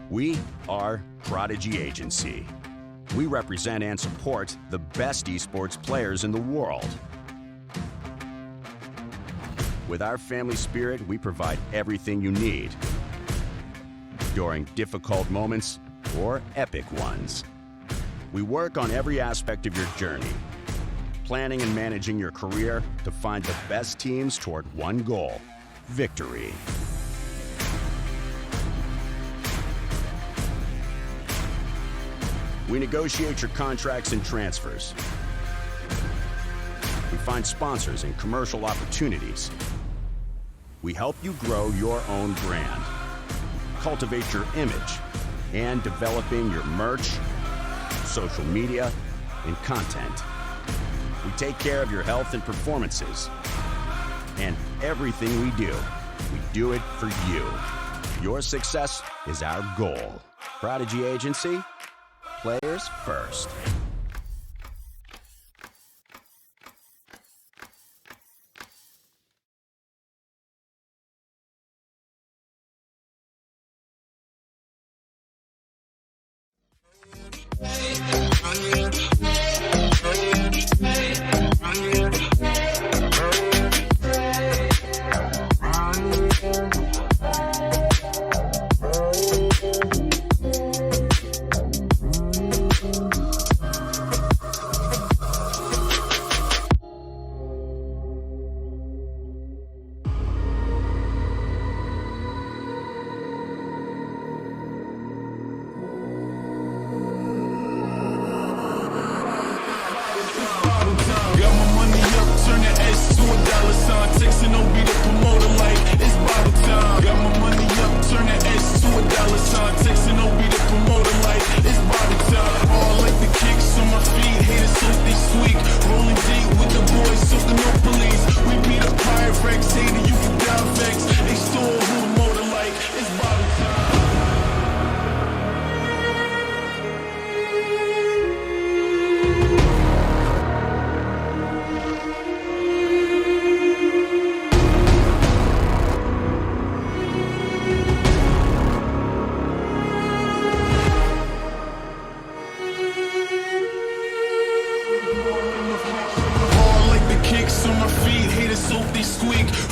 We are Prodigy Agency. We represent and support the best esports players in the world. With our family spirit, we provide everything you need during difficult moments or epic ones. We work on every aspect of your journey, planning and managing your career to find the best teams toward one goal: victory. We negotiate your contracts and transfers. We find sponsors and commercial opportunities. We help you grow your own brand, cultivate your image, and developing your merch, social media, and content. We take care of your health and performances. And everything we do it for you. Your success is our goal. Prodigy Agency, players first.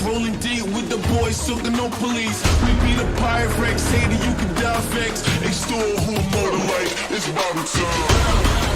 Rolling deep with the boys, soaking no police. We be the pirate Rex, hater, you can die vex. They stole who motor like it's Bobby time.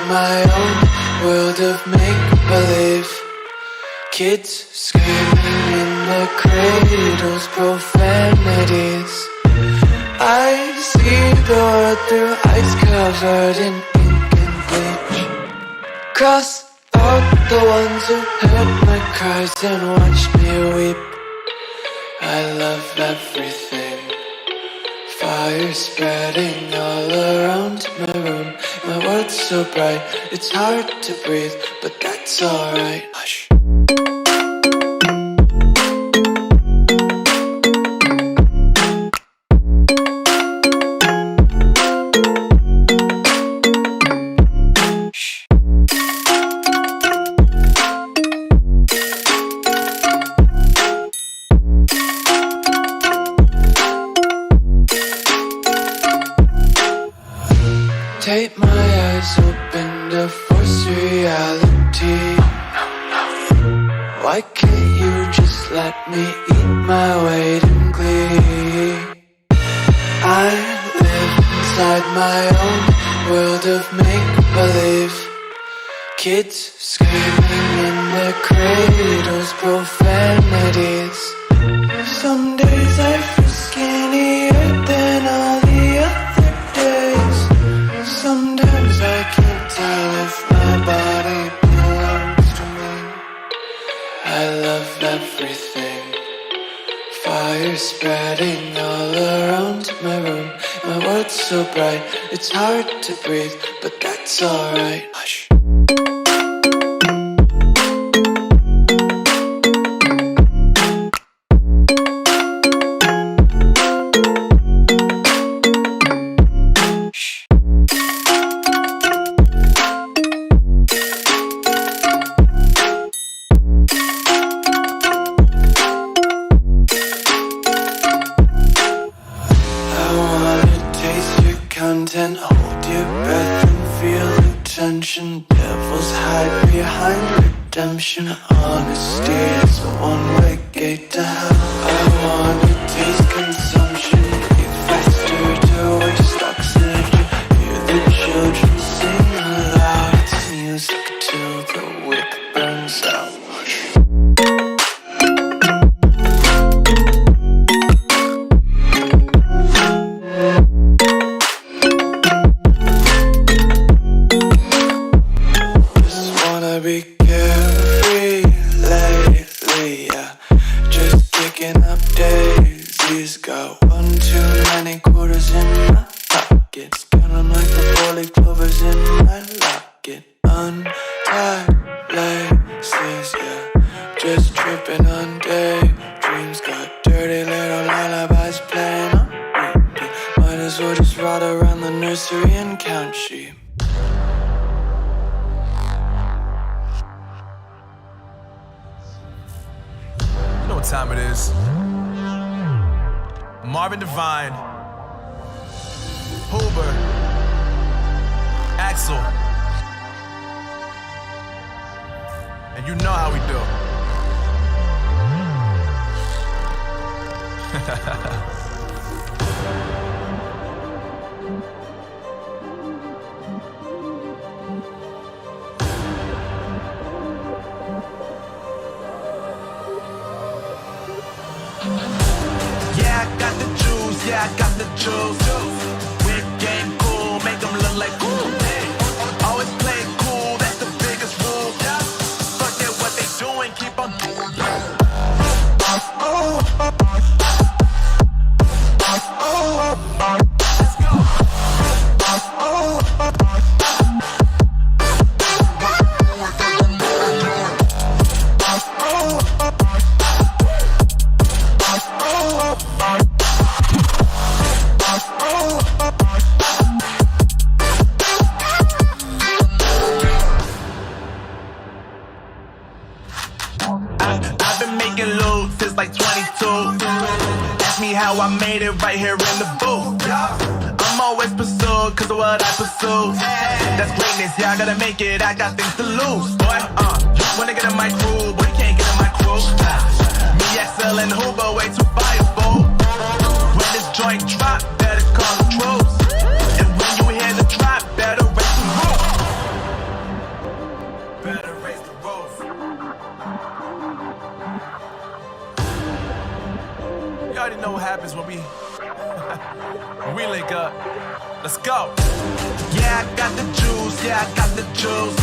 my own world of make-believe. Kids screaming in their cradles, profanities. I see the world through ice covered in ink and bleach. Cross out the ones who heard my cries and watched me weep. I love everything. Fire spreading all around my room. My world's so bright, it's hard to breathe, but that's alright. Hush. Take my eyes open to force reality. Why can't you just let me eat my weight in glee? I live inside my own world of make-believe. Kids screaming in their cradles, profanities. Some days I feel skinnier than all the other days. Sometimes I can't tell if my body belongs to me. I love everything. Fire spreading all around my room. My world's so bright, it's hard to breathe, but that's alright. Hush. Content, hold your breath and feel the tension. Devils hide behind redemption. Honesty is a one-way gate to hell. I wanna taste consumption. Be faster to waste oxygen. Hear the children sing aloud. It's music till the wick burns out. Be carefree lately, yeah. Just kicking up daisies. Got 1 too many quarters in my pockets. Counting like the 4-leaf clovers in my locket. Untied laces, yeah. Just tripping on daydreams. Got dirty little lullabies playing on repeat. Might as well just ride around the nursery and count sheep. You know what time it is. Marvin Devine, Hoover, Axel, and you know how we do. Yeah, I got the juice, yeah, I got the juice. Whip game cool, make them look like cool. Always play cool, that's the biggest rule. Forget what they doing, keep on doing. Let's go. I've been making loot since like 22. Ask me how I made it right here in the booth. I'm always pursued cause of what I pursue. That's greatness, yeah, I gotta make it, I got things to lose. Boy, wanna get in my crew, but you can't get in my crew. Me, XL and Hoover, way too fireable. When this joint drop, better call the troops. And when you hear the drop, better raise the roof. already know what happens when we when we link up. Let's go. Yeah, I got the juice. Yeah, I got the juice.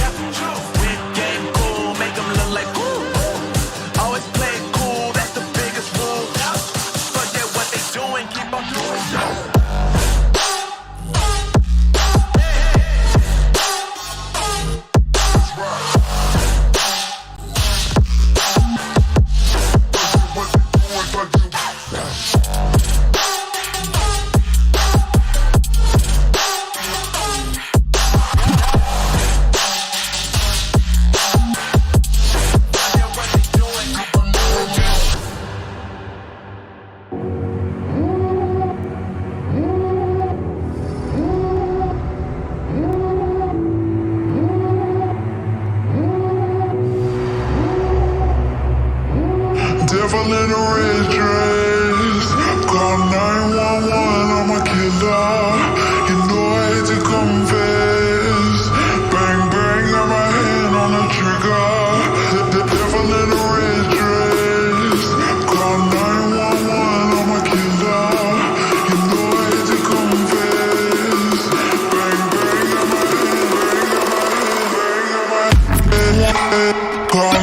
Whip game cool, make them look like cool. Always play it cool, that's the biggest rule. Forget what they doing, keep on doing. Devil in a red dress, call 911, I'm a killer. You know I hate to confess. Bang bang, got my hand on the trigger. The devil in a red dress, call 911, I'm a killer. You know I hate to confess. Bang bang, got my hand, bang got my hand, call.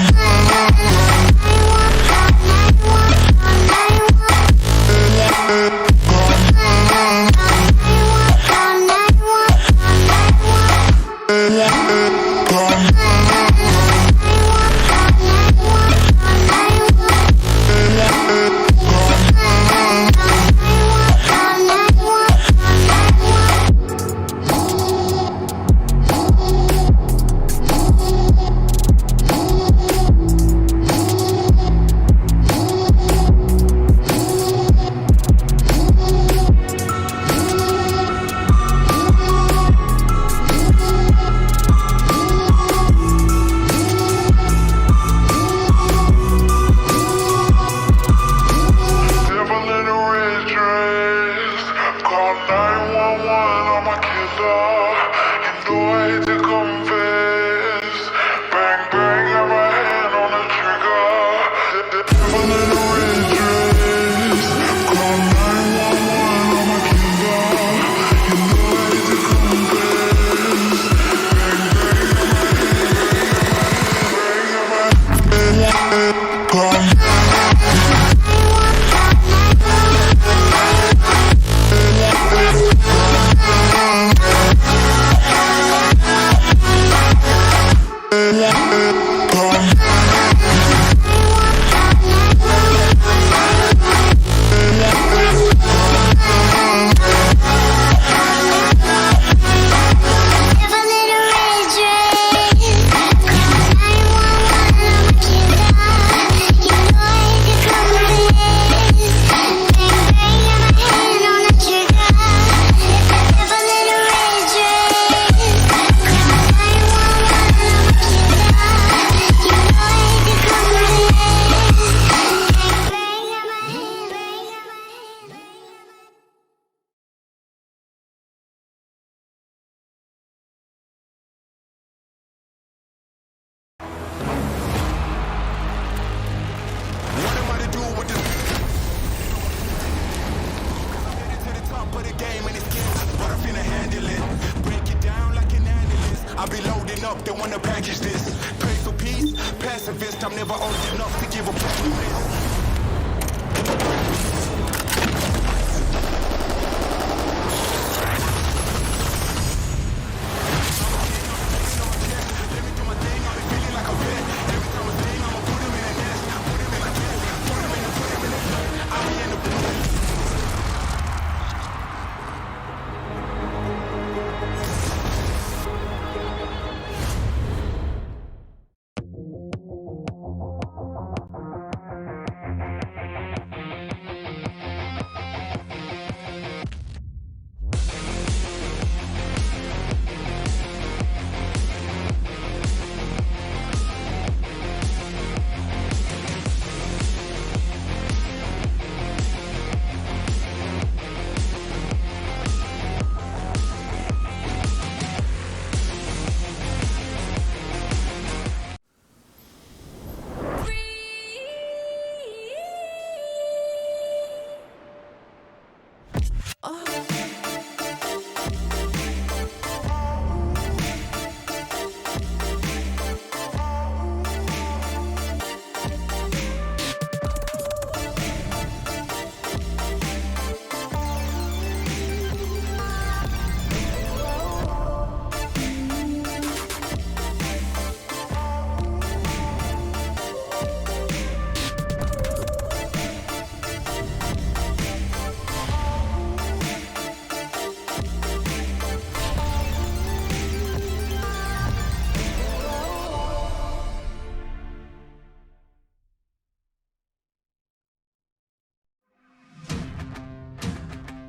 I be loading up, they wanna package this. Pray for peace, pacifist, I'm never old enough to give a fuck with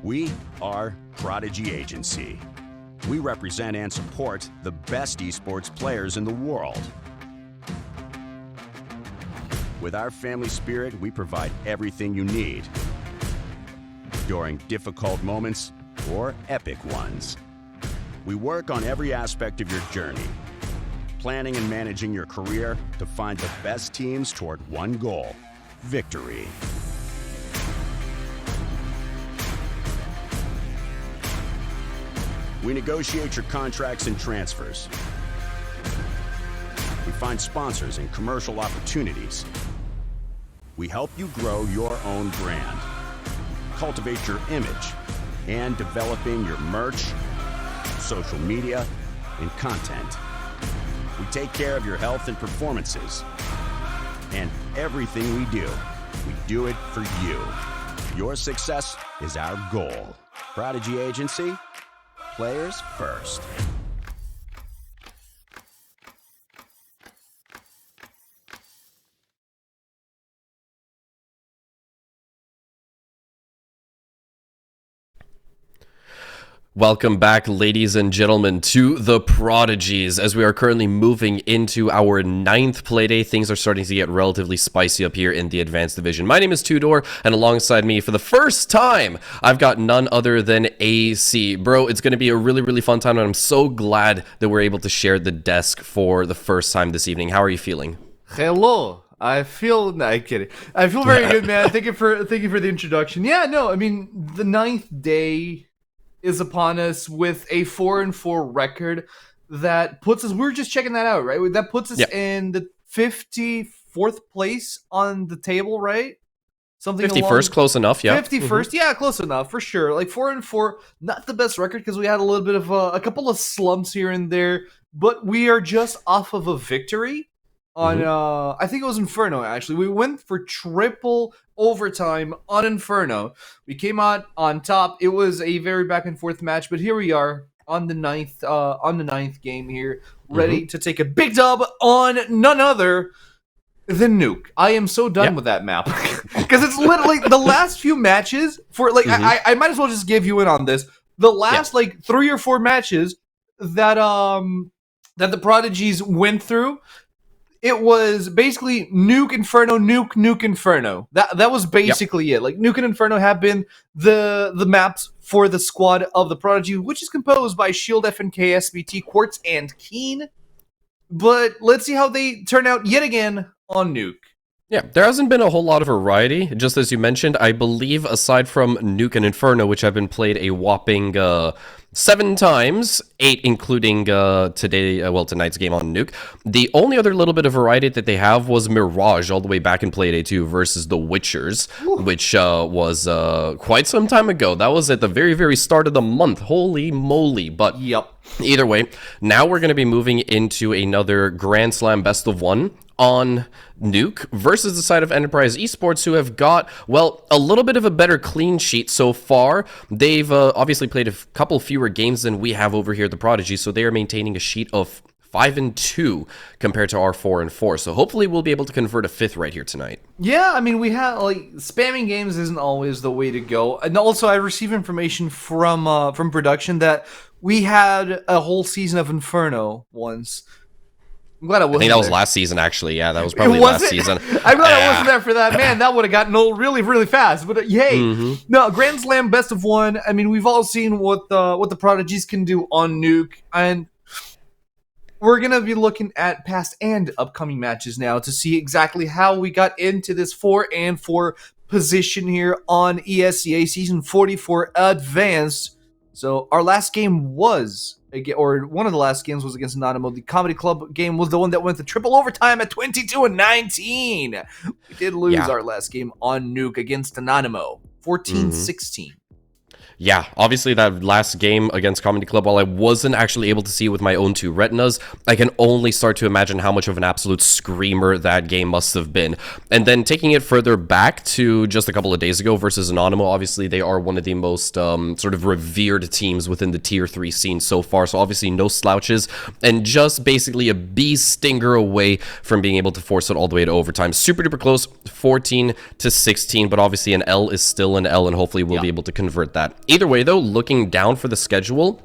We are Prodigy Agency. We represent and support the best esports players in the world. With our family spirit, we provide everything you need during difficult moments or epic ones. We work on every aspect of your journey, planning and managing your career to find the best teams toward one goal: victory. We negotiate your contracts and transfers. We find sponsors and commercial opportunities. We help you grow your own brand, cultivate your image, and developing your merch, social media, and content. We take care of your health and performances. And everything we do it for you. Your success is our goal. Prodigy Agency, players first. Welcome back, ladies and gentlemen, to the Prodigies. As we are currently moving into our 9th playday, things are starting to get relatively spicy up here in the Advanced Division. My name is Tudor, and alongside me for the first time, I've got none other than AC. Bro, it's going to be a really, really fun time, and I'm so glad that we're able to share the desk for the first time this evening. How are you feeling? Hello. I feel... No, I'm kidding. I feel very good, man. Thank you for the introduction. Yeah, no, I mean, the 9th day is upon us with a 4-4 record that puts us, we were just checking that out, right? That puts us in the 54th place on the table, right? Something 51st, close enough, yeah. 51st, yeah, close enough, for sure. Like 4-4, not the best record because we had a little bit of a couple of slumps here and there, but we are just off of a victory on, I think it was Inferno, actually. We went for triple overtime on Inferno. We came out on top. It was a very back and forth match, but here we are on the ninth game here, ready to take a big dub on none other than Nuke. I am so done with that map because it's literally the last few matches for like I might as well just give you in on this. The last like 3 or 4 matches that that the Prodigies went through. It was basically Nuke, Inferno, Nuke, Nuke, Inferno. That was basically it. Like, Nuke and Inferno have been the maps for the squad of the Prodigy, which is composed by Shield, FNK, SBT, Quartz, and Keen. But let's see how they turn out yet again on Nuke. Yeah, there hasn't been a whole lot of variety, just as you mentioned. I believe, aside from Nuke and Inferno, which have been played a whopping 7 times, 8 including tonight's game on Nuke, the only other little bit of variety that they have was Mirage all the way back in Playday 2 versus the Witchers, which was quite some time ago. That was at the very, very start of the month. Holy moly. But either way, now we're going to be moving into another Grand Slam Best of 1 on Nuke versus the side of Enterprise Esports, who have got, well, a little bit of a better clean sheet so far. They've obviously played a couple fewer games than we have over here at the Prodigy, so they are maintaining a sheet of 5-2 compared to our 4-4. So hopefully we'll be able to convert a 5th right here tonight. Yeah, I mean, we have, like, spamming games isn't always the way to go. And also, I received information from production that we had a whole season of Inferno once. I'm glad I wasn't. I think that was there. last season, actually. Yeah, that was probably last season. I'm glad I wasn't there for that. Man, that would have gotten old really, really fast. But yay. No, Grand Slam Best of 1. I mean, we've all seen what the Prodigies can do on Nuke. And we're going to be looking at past and upcoming matches now to see exactly how we got into this 4-4 position here on ESEA Season 44 Advanced. So our last game was, or one of the last games was against Anonymous. The Comedy Club game was the one that went to triple overtime at 22-19. We did lose our last game on Nuke against Anonymous, 14-16. Yeah, obviously that last game against Comedy Club, while I wasn't actually able to see it with my own 2 retinas, I can only start to imagine how much of an absolute screamer that game must have been. And then taking it further back to just a couple of days ago versus Anonymous, obviously they are one of the most sort of revered teams within the Tier 3 scene so far, so obviously no slouches, and just basically a bee stinger away from being able to force it all the way to overtime. Super duper close, 14-16, but obviously an L is still an L, and hopefully we'll be able to convert that either way, though, looking down for the schedule,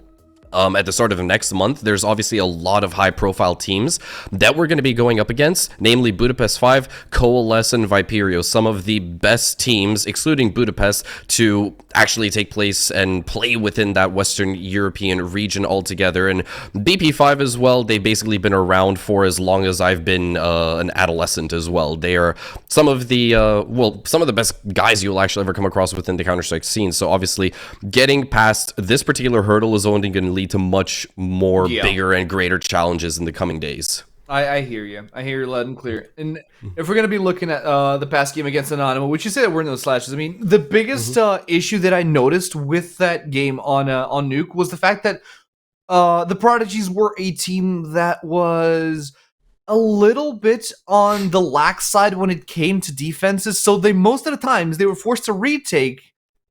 at the start of the next month, there's obviously a lot of high-profile teams that we're going to be going up against, namely Budapest 5, Coalesce, and Viperio, some of the best teams, excluding Budapest, to actually take place and play within that Western European region altogether. And BP5 as well, they've basically been around for as long as I've been an adolescent as well. They are some of the, some of the best guys you'll actually ever come across within the Counter-Strike scene. So obviously, getting past this particular hurdle is only going to lead to much more bigger and greater challenges in the coming days. I hear you. I hear you loud and clear. And if we're going to be looking at the past game against Anonymous, which you said were in those slashes, I mean, the biggest issue that I noticed with that game on Nuke was the fact that the Prodigies were a team that was a little bit on the lax side when it came to defenses. So they most of the times they were forced to retake.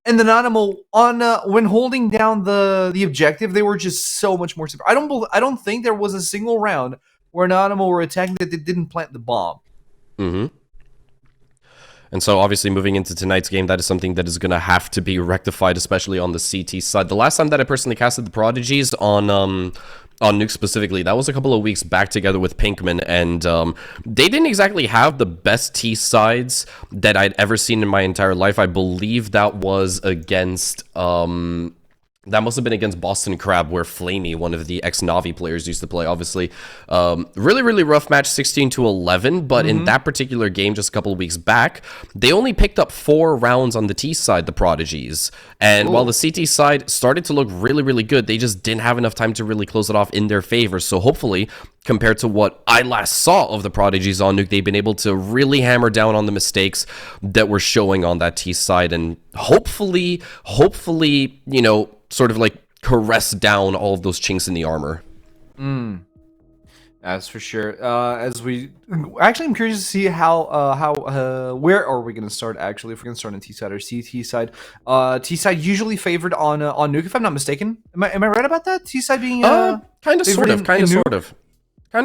And the Anonymous on when holding down the objective, they were just so much more super. I don't think there was a single round where Anonymous were attacking that they didn't plant the bomb. And so obviously moving into tonight's game, that is something that is going to have to be rectified, especially on the CT side. The last time that I personally casted the Prodigies on Nuke specifically, that was a couple of weeks back together with Pinkman, and they didn't exactly have the best T sides that I'd ever seen in my entire life. I believe that was against that must have been against Boston Crab, where Flamey, one of the ex-Navi players, used to play. Obviously, really rough match, 16-11. But in that particular game, just a couple of weeks back, they only picked up 4 rounds on the T side, the Prodigies. And while the CT side started to look really good, they just didn't have enough time to really close it off in their favor. So hopefully, compared to what I last saw of the Prodigies on Nuke, they've been able to really hammer down on the mistakes that were showing on that T side, and hopefully, you know, sort of like caress down all of those chinks in the armor. That's for sure. I'm curious to see where are we going to start, actually, if we're going to start on T side or CT side. T side usually favored on Nuke, if I'm not mistaken. Am I right about that? T side being kind of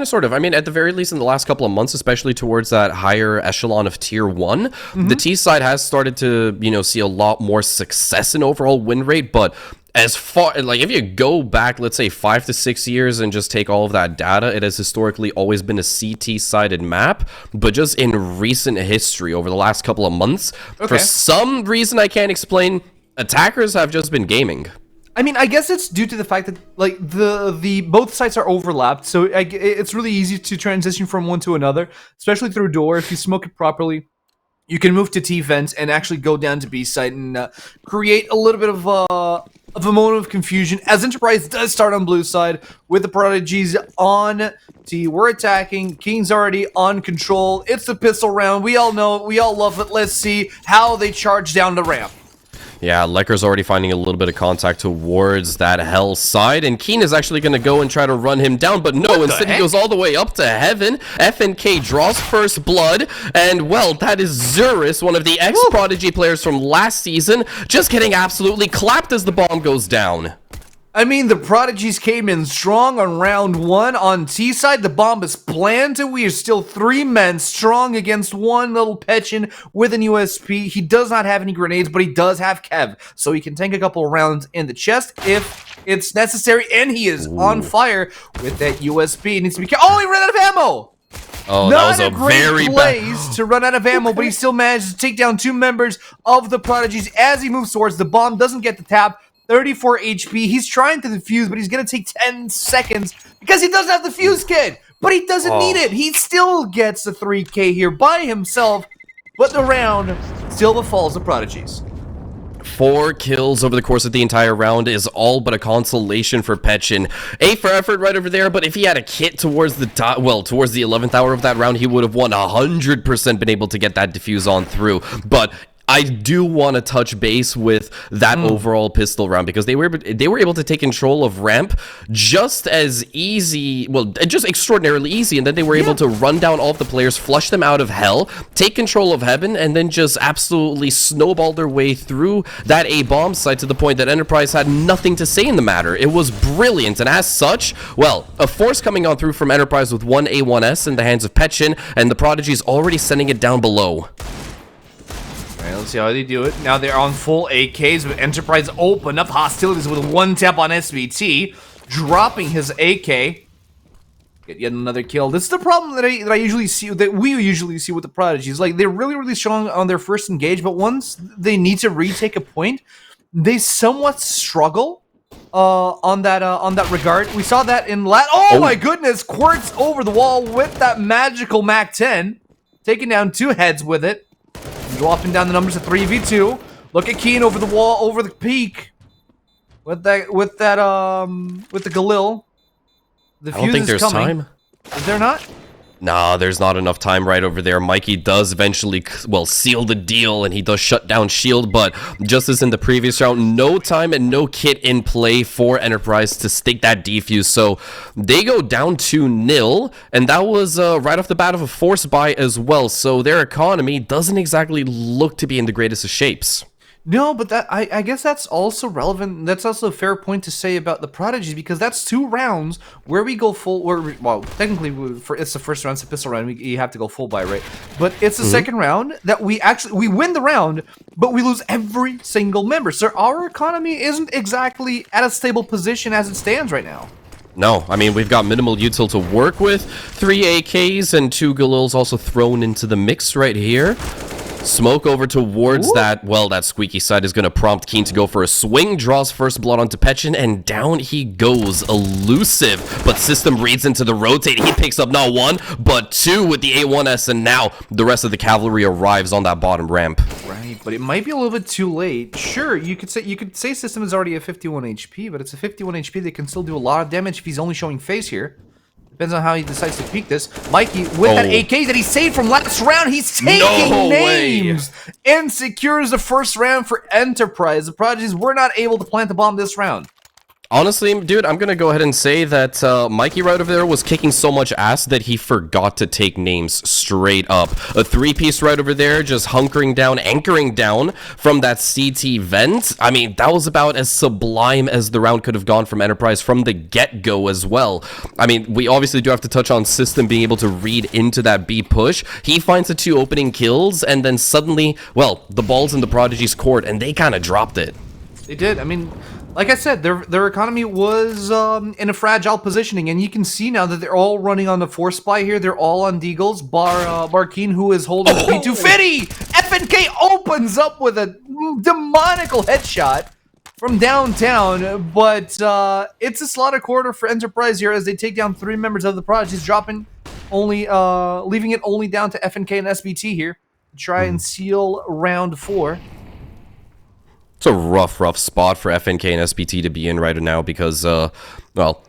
sort of. I mean, at the very least, in the last couple of months, especially towards that higher echelon of tier 1, the T side has started to, you know, see a lot more success in overall win rate. But as far, like, if you go back, let's say 5 to 6 years and just take all of that data, it has historically always been a CT sided map. But just in recent history, over the last couple of months, for some reason I can't explain, attackers have just been gaming. I mean, I guess it's due to the fact that, like, the both sites are overlapped, so it's really easy to transition from one to another, especially through door. If you smoke it properly, you can move to T vent and actually go down to B site and create a little bit of a moment of confusion. As Enterprise does start on blue side with the Prodigies on T, we're attacking. King's already on control. It's the pistol round. We all know it. We all love it. Let's see how they charge down the ramp. Yeah, Lecker's already finding a little bit of contact towards that hell side, and Keen is actually going to go and try to run him down, but no, instead he goes all the way up to heaven. FNK draws first blood, and well, that is Zurus, one of the ex-Prodigy players from last season, just getting absolutely clapped as the bomb goes down. I mean, the Prodigies came in strong on round 1. On T side, the bomb is planted. We are still 3 men strong against one little Petchin with an USP. He does not have any grenades, but he does have Kev, so he can tank a couple of rounds in the chest if it's necessary, and he is on fire with that USP. He needs to be oh, he ran out of ammo! Oh, Not that was a very bad to run out of ammo, but he still managed to take down 2 members of the Prodigies as he moves towards the bomb. Doesn't get the tap. 34 HP. He's trying to defuse, but he's going to take 10 seconds because he doesn't have the fuse kit. But he doesn't need it. He still gets the 3K here by himself, but the round still befalls the Prodigies. 4 kills over the course of the entire round is all but a consolation for Petchin. A for effort right over there, but if he had a kit towards the towards the 11th hour of that round, he would have 100% been able to get that defuse on through. But I do want to touch base with that overall pistol round, because they were able to take control of ramp just as easy, well, just extraordinarily easy, and then they were able to run down all of the players, flush them out of hell, take control of heaven, and then just absolutely snowball their way through that A-bomb site to the point that Enterprise had nothing to say in the matter. It was brilliant, and as such, well, a force coming on through from Enterprise with 1 A1S in the hands of Petchin, and the Prodigy's already sending it down below. let's see how they do it. Now they're on full AKs, but Enterprise open up hostilities with one tap on SBT, dropping his AK. Get yet another kill. This is the problem that I usually see, that we usually see with the Prodigies. Like, they're really, really strong on their first engage, but once they need to retake a point, they somewhat struggle on that regard. We saw that in Oh my goodness! Quartz over the wall with that magical MAC-10, taking down 2 heads with it, dropping down the numbers to 3v2. Look at Keen over the wall, over the peak, with the Galil. The I don't think there's time. Is there not? Nah, there's not enough time right over there. Mikey does eventually, well, seal the deal, and he does shut down Shield, but just as in the previous round, no time and no kit in play for Enterprise to stake that defuse, so they go down 2-0, and that was right off the bat of a force buy as well, so their economy doesn't exactly look to be in the greatest of shapes. No, but that I guess that's also relevant. That's also a fair point to say about the Prodigies, because that's 2 rounds where we go full. Well, technically, it's the first round, it's a pistol round. You have to go full buy, right? But it's the second round that we win the round, but we lose every single member. So our economy isn't exactly at a stable position as it stands right now. No, I mean, we've got minimal util to work with. 3 AKs and 2 Galils also thrown into the mix right here. Smoke over towards that squeaky side is going to prompt Keen to go for a swing, draws first blood onto Petchin, and down he goes. Elusive, but system reads into the rotate. He picks up not 1, but 2 with the A1S, and now the rest of the cavalry arrives on that bottom ramp. Right, but it might be a little bit too late. Sure, you could say system is already at 51 HP, but it's a 51 HP that can still do a lot of damage if he's only showing face here. Depends on how he decides to peek this. Mikey, with that AK that he saved from last round, he's taking names and secures the first round for Enterprise. The Prodigies were not able to plant the bomb this round. Honestly, dude, I'm gonna go ahead and say that Mikey right over there was kicking so much ass that he forgot to take names straight up. A 3-piece right over there, just hunkering down, anchoring down from that CT vent. I mean, that was about as sublime as the round could have gone from Enterprise from the get-go as well. I mean, we obviously do have to touch on System being able to read into that B push. He finds the 2 opening kills, and then suddenly, well, the ball's in the Prodigy's court, and they kind of dropped it. They did. I mean, like I said, their economy was in a fragile positioning, and you can see now that they're all running on the force buy here. They're all on Deagles, bar Keen, who is holding the P250. FNK opens up with a demonical headshot from downtown, but it's a slaughter quarter for Enterprise here as they take down 3 members of the Prodigies, dropping only, leaving it only down to FNK and SBT here to try and seal round 4. It's a rough spot for FNK and SBT to be in right now because, well,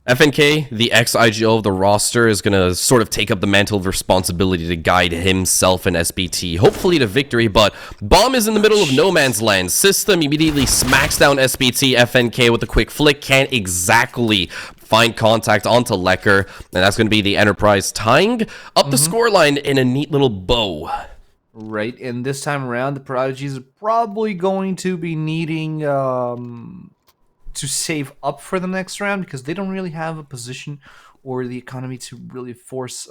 FNK, the ex-IGO of the roster, is going to sort of take up the mantle of responsibility to guide himself and SBT, hopefully to victory, but Bomb is in the middle of no man's land. System immediately smacks down SBT. FNK with a quick flick can't exactly find contact onto Lecker, and that's going to be the Enterprise tying up the scoreline in a neat little bow. Right, and this time around, the Prodigies are probably going to be needing to save up for the next round because they don't really have a position or the economy to really force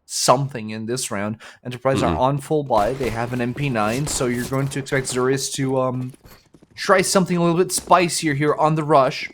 something in this round. Enterprise are on full buy. They have an MP9, so you're going to expect Zurius to try something a little bit spicier here on the rush.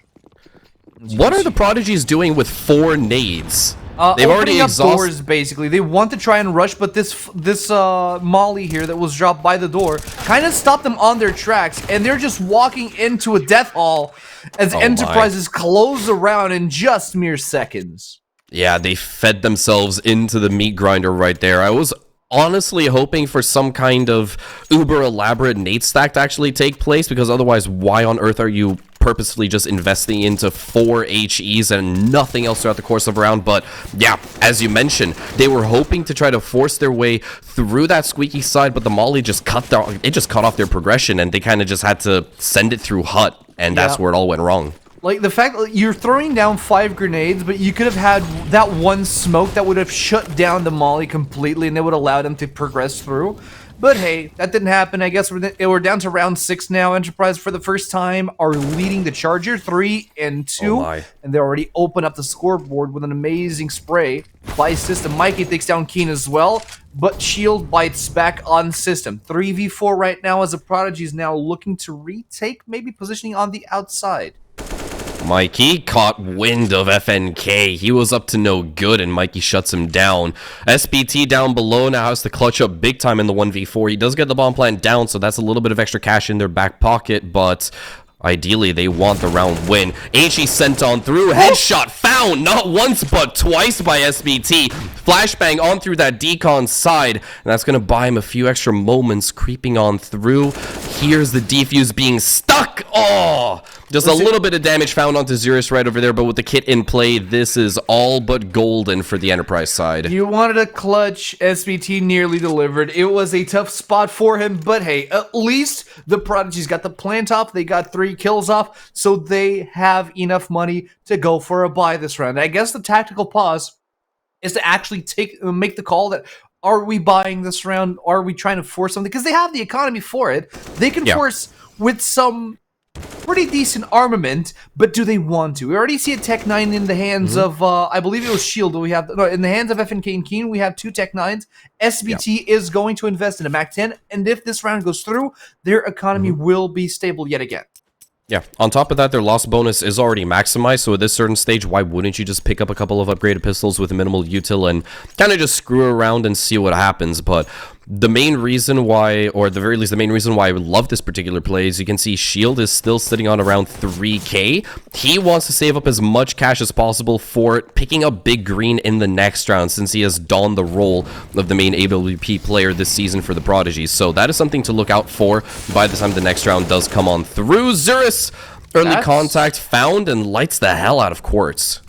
What are the Prodigies doing with 4 nades? They've already up exhausted doors, basically. They want to try and rush, but this molly here that was dropped by the door kind of stopped them on their tracks, and they're just walking into a death hall as Enterprises close around in just mere seconds. Yeah, they fed themselves into the meat grinder right there. I was honestly hoping for some kind of uber elaborate nade stack to actually take place, because otherwise, why on earth are you purposefully just investing into 4 HEs and nothing else throughout the course of a round? But yeah, as you mentioned, they were hoping to try to force their way through that squeaky side, but the molly just cut off their progression, and they kind of just had to send it through hut, and that's where it all went wrong. Like, the fact that you're throwing down 5 grenades, but you could have had that one smoke that would have shut down the molly completely, and it would allow them to progress through. But hey, that didn't happen. I guess we're down to round 6 now. Enterprise, for the first time, are leading the Charger 3-2. Oh my. And they already open up the scoreboard with an amazing spray by System. Mikey takes down Keen as well, but Shield bites back on System. 3v4 right now as the Prodigy is now looking to retake, maybe positioning on the outside. Mikey caught wind of FNK. He was up to no good, and Mikey shuts him down. SBT down below now has to clutch up big time in the 1v4. He does get the bomb plant down, so that's a little bit of extra cash in their back pocket, but ideally they want the round win. HE sent on through. Headshot found, not once but twice by SBT. Flashbang on through that decon side, and that's going to buy him a few extra moments creeping on through. Here's the defuse being stuck. Oh, just a little bit of damage found onto Zerus right over there, but with the kit in play, this is all but golden for the Enterprise side. You wanted a clutch. SBT nearly delivered. It was a tough spot for him, but hey, at least the Prodigy's got the plant off. They got 3 kills off, so they have enough money to go for a buy this round. I guess the tactical pause is to actually make the call that, are we buying this round? Are we trying to force something? Because they have the economy for it. They can force with some pretty decent armament, but do they want to? We already see a Tech 9 in the hands of, I believe it was Shield. We have in the hands of FNK and Keen. We have 2 Tech 9s. SBT is going to invest in a Mac 10, and if this round goes through, their economy will be stable yet again. Yeah, on top of that, their loss bonus is already maximized, so at this certain stage, why wouldn't you just pick up a couple of upgraded pistols with minimal util and kind of just screw around and see what happens? But the main reason why, or at the very least, the main reason why I love this particular play is you can see Shield is still sitting on around 3k. He wants to save up as much cash as possible for picking up Big Green in the next round, since he has donned the role of the main AWP player this season for the Prodigies. So that is something to look out for by the time the next round does come on through. Zerus, early contact found and lights the hell out of Quartz.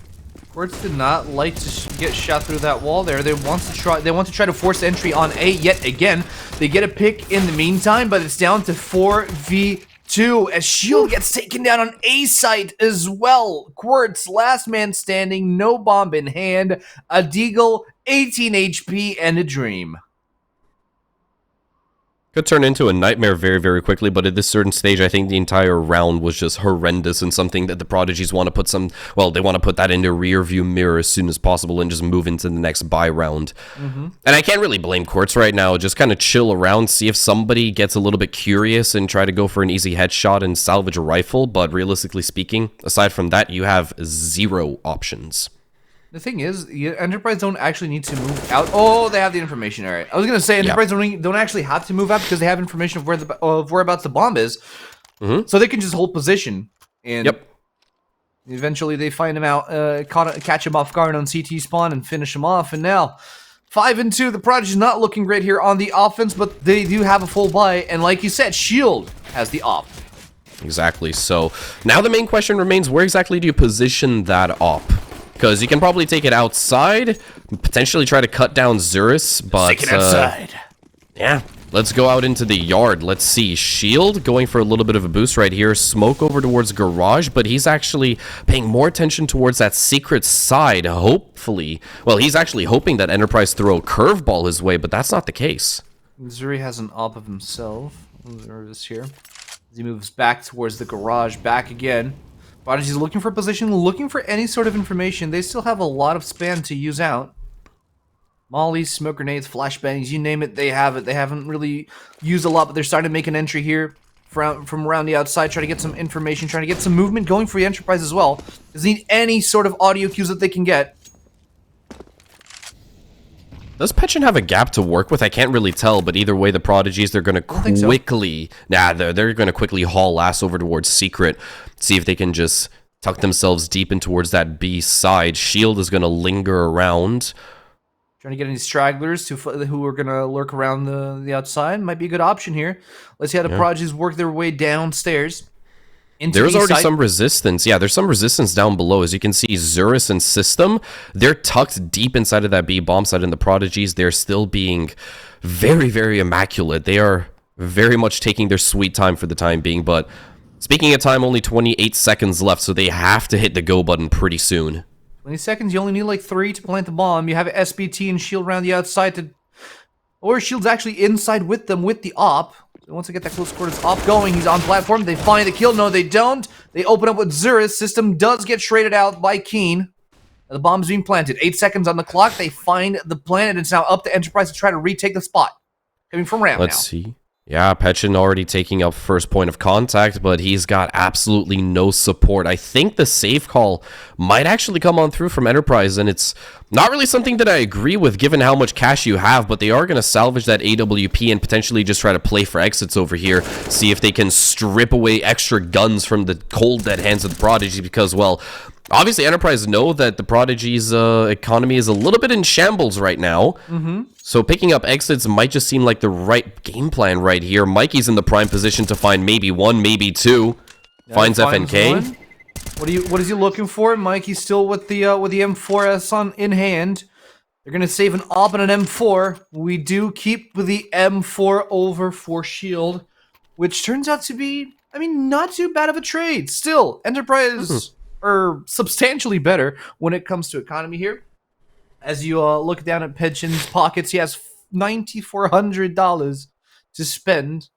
Quartz did not like to get shot through that wall there. They want to try to force entry on A yet again. They get a pick in the meantime, but it's down to 4v2 as Shield gets taken down on A site as well. Quartz, last man standing, no bomb in hand. A Deagle, 18 HP, and a dream. Could turn into a nightmare very, very quickly, but at this certain stage, I think the entire round was just horrendous and something that the Prodigies want to put they want to put that into rear view mirror as soon as possible and just move into the next buy round. And I can't really blame Quartz right now. Just kind of chill around, see if somebody gets a little bit curious and try to go for an easy headshot and salvage a rifle, but realistically speaking, aside from that, you have 0 options. The thing is, Enterprise don't actually need to move out. Oh, they have the information. All right. I was going to say, Enterprise don't actually have to move out because they have information of whereabouts the bomb is. So they can just hold position. And eventually they find him out, catch him off guard on CT spawn and finish him off. And now, 5-2. The Prodigy's not looking great here on the offense, but they do have a full buy. And like you said, Shield has the op. Exactly. So now the main question remains, where exactly do you position that op? Because you can probably take it outside, potentially try to cut down Zerus, but... Take it outside. Yeah, let's go out into the yard. Let's see. Shield going for a little bit of a boost right here. Smoke over towards Garage, but he's actually paying more attention towards that secret side, hopefully. Well, he's actually hoping that Enterprise throw a curveball his way, but that's not the case. Zuri has an op of himself. This here. As he moves back towards the Garage, back again. Prodigy's looking for position, looking for any sort of information. They still have a lot of spam to use out. Mollies, smoke grenades, flashbangs, you name it, they have it. They haven't really used a lot, but they're starting to make an entry here from around the outside, trying to get some information, trying to get some movement going for the Enterprise as well. Does need any sort of audio cues that they can get. Does Petchin have a gap to work with? I can't really tell, but either way, the Prodigies, they're going to quickly... they're going to quickly haul ass over towards Secret. See if they can just tuck themselves deep in towards that B side. Shield is going to linger around. Trying to get any stragglers who are going to lurk around the outside. Might be a good option here. Let's see how the Prodigies work their way downstairs. There's already some resistance. Yeah, there's some resistance down below. As you can see, Zerus and System, they're tucked deep inside of that B bomb site, and the Prodigies, they're still being very, very immaculate. They are very much taking their sweet time for the time being, but speaking of time, only 28 seconds left, so they have to hit the go button pretty soon. 20 seconds, you only need like 3 to plant the bomb. You have SBT and Shield around the outside to Or Shield's actually inside with them with the op. So once they get that close quarters op going, he's on platform. They find the kill. No, they don't. They open up with Zurus. System does get shredded out by Keen. The bomb's being planted. 8 seconds on the clock. They find the planet. It's now up to Enterprise to try to retake the spot. Coming from Ram Let's see. Yeah, Pechin already taking up first point of contact, but he's got absolutely no support. I think the safe call might actually come on through from Enterprise, and it's not really something that I agree with given how much cash you have, but they are going to salvage that AWP and potentially just try to play for exits over here, see if they can strip away extra guns from the cold dead hands of the Prodigy, because, well, obviously Enterprise know that the Prodigy's economy is a little bit in shambles right now. So picking up exits might just seem like the right game plan right here. Mikey's in the prime position to find maybe one, maybe two. Finds FNK. One. What is he looking for? Mikey's still with the M4S in hand. They're gonna save an op and an M4. We do keep the M4 over for Shield, which turns out to be, I mean, not too bad of a trade. Still, Enterprise are substantially better when it comes to economy here. As you look down at Pechin's pockets, he has $9,400 to spend.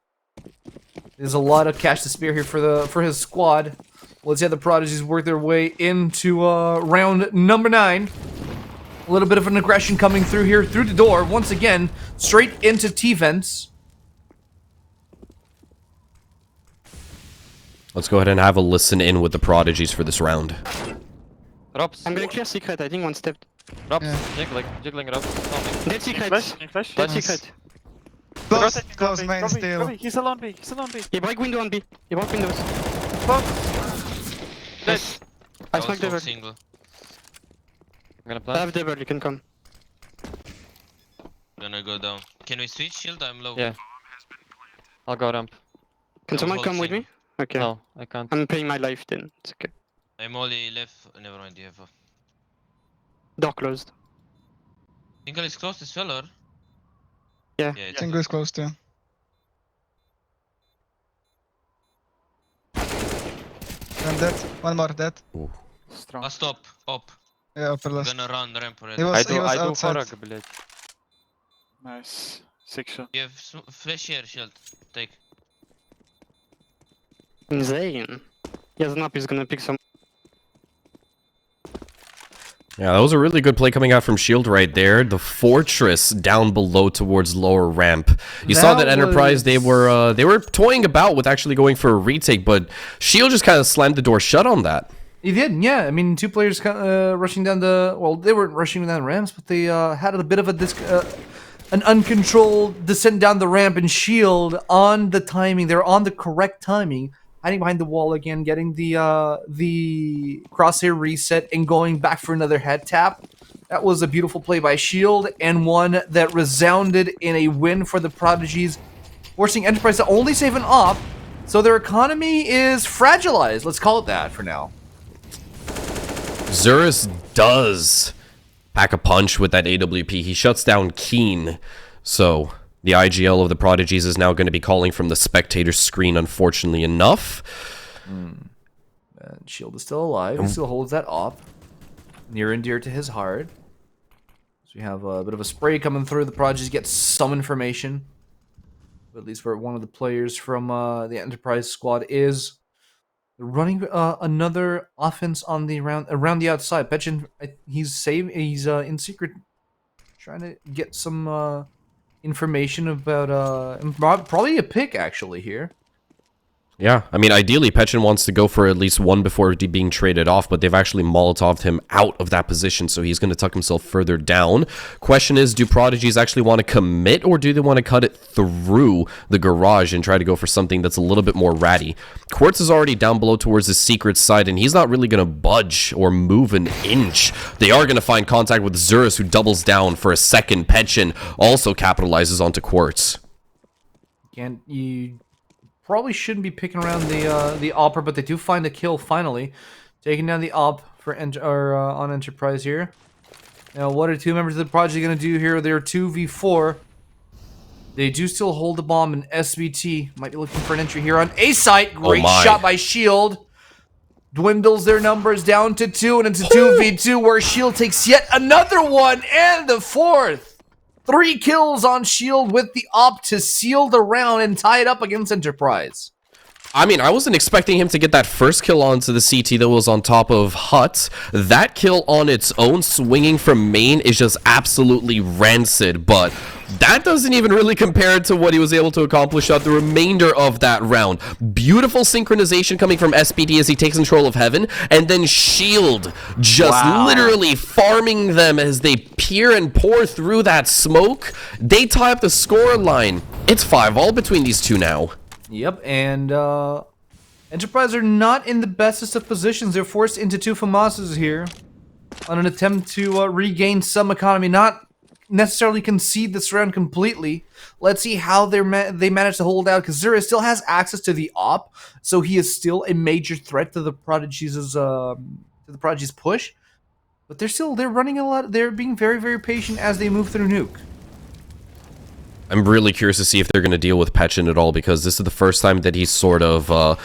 There's a lot of cash to spare here for his squad. Let's see how the Prodigies work their way into round number 9. A little bit of an aggression coming through here, through the door. Once again, straight into T-Vents. Let's go ahead and have a listen in with the Prodigies for this round. Drops. I'm gonna clear secret, I think one step. Drops. Jiggling drops. Dead secret. Flash. Dead secret. Close main still. He's alone B. He's alone B. He broke window on B. He broke windows. Dead. I smoked double. Single. I'm gonna I plant. have double, you can come. Gonna go down. Can we switch shield? I'm low. Yeah. I'll go ramp. Can someone come with me? Okay. No, I can't. I'm paying my life then. It's okay. I'm only left. Never mind. You have a Door closed. single is close as well, or? Yeah. Yeah. Single is close too. And dead. One more dead. Strong. Last stop. Up. Yeah, upper last. Gonna run ramp already. He was, he was I do outside. Farag, блядь. Nice. 6 shot. You have flash here, shield. Take. Insane. He has an up, he's gonna pick some. Yeah, that was a really good play coming out from Shield right there. The fortress down below towards lower ramp. You saw that Enterprise, they were toying about with actually going for a retake, but Shield just kind of slammed the door shut on that. He did, yeah. I mean, two players rushing down the... Well, they weren't rushing down the ramps, but they had a bit of an uncontrolled descent down the ramp, and Shield on the timing. They're on the correct timing. Hiding behind the wall again, getting the crosshair reset, and going back for another head tap. That was a beautiful play by Shield, and one that resounded in a win for the Prodigies, forcing Enterprise to only save an op, so their economy is fragilized. Let's call it that for now. Zurus does pack a punch with that AWP. He shuts down Keen, so the IGL of the Prodigies is now going to be calling from the spectator screen, unfortunately enough. And Shield is still alive. He still holds that op. Near and dear to his heart. So we have a bit of a spray coming through. The Prodigies get some information. But at least for one of the players from the Enterprise squad is running another offense on the around the outside. Pechin, he's in secret, trying to get some information about probably a pick actually here. Yeah, I mean, ideally, Pechin wants to go for at least one before being traded off, but they've actually Molotoved him out of that position, so he's going to tuck himself further down. Question is, do Prodigies actually want to commit, or do they want to cut it through the garage and try to go for something that's a little bit more ratty? Quartz is already down below towards the secret side, and he's not really going to budge or move an inch. They are going to find contact with Zurus, who doubles down for a second. Pechin also capitalizes onto Quartz. You probably shouldn't be picking around the opera, but they do find a kill finally, taking down the op for on Enterprise here. Now, what are two members of the project going to do here? They're 2v4. They do still hold the bomb, and SBT might be looking for an entry here on A site. Great shot by Shield. Dwindles their numbers down to 2, and it's a 2v2 where Shield takes yet another one and the fourth. 3 kills on Shield with the op to seal the round and tie it up against Enterprise. I mean, I wasn't expecting him to get that first kill onto the CT that was on top of Hut. That kill on its own, swinging from main, is just absolutely rancid, but that doesn't even really compare to what he was able to accomplish throughout the remainder of that round. Beautiful synchronization coming from SPD as he takes control of Heaven, and then Shield just literally farming them as they peer and pour through that smoke. They tie up the score line. It's 5-all between these two now. Yep, and Enterprise are not in the bestest of positions. They're forced into 2 FAMASs here on an attempt to regain some economy, not necessarily concede this round completely. Let's see how they manage to hold out, because Zura still has access to the op, so he is still a major threat to the Prodigies' push. But they're running a lot. They're being very, very patient as they move through Nuke. I'm really curious to see if they're going to deal with Petchin at all, because this is the first time that he's sort of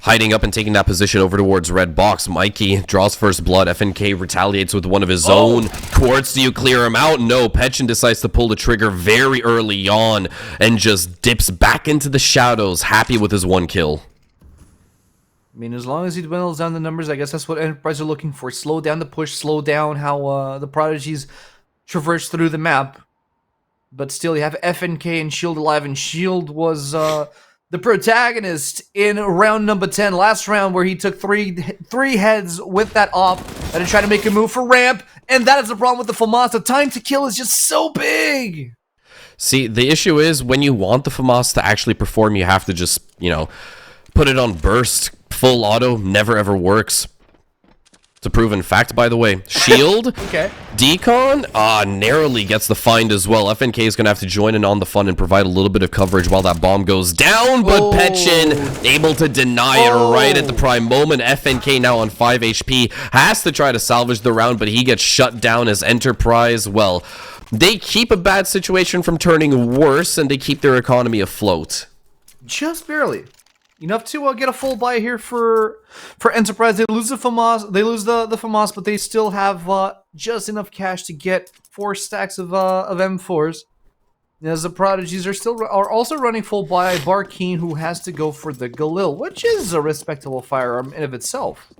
hiding up and taking that position over towards red box. Mikey draws first blood. FNK retaliates with one of his own. Quartz, do you clear him out? No, Petchin decides to pull the trigger very early on and just dips back into the shadows, happy with his 1 kill. I mean, as long as he dwindles down the numbers, I guess that's what Enterprise are looking for. Slow down the push, slow down how the Prodigies traverse through the map. But still, you have FNK and Shield alive, and Shield was the protagonist in round number 10, last round, where he took three heads with that op and tried to make a move for ramp, and that is the problem with the FAMAS. The time to kill is just so big! See, the issue is, when you want the FAMAS to actually perform, you have to just, you know, put it on burst. Full auto never ever works. It's a proven fact, by the way. Shield, okay. Decon, narrowly gets the find as well. FNK is going to have to join in on the fun and provide a little bit of coverage while that bomb goes down, but Petchin able to deny it right at the prime moment. FNK now on 5 HP, has to try to salvage the round, but he gets shut down as Enterprise, well, they keep a bad situation from turning worse, and they keep their economy afloat. Just barely. Enough to get a full buy here for Enterprise. They lose the FAMAS, the FAMAS, but they still have just enough cash to get 4 stacks of M4s. As the Prodigies are also running full buy. Barkeen, who has to go for the Galil, which is a respectable firearm in of itself,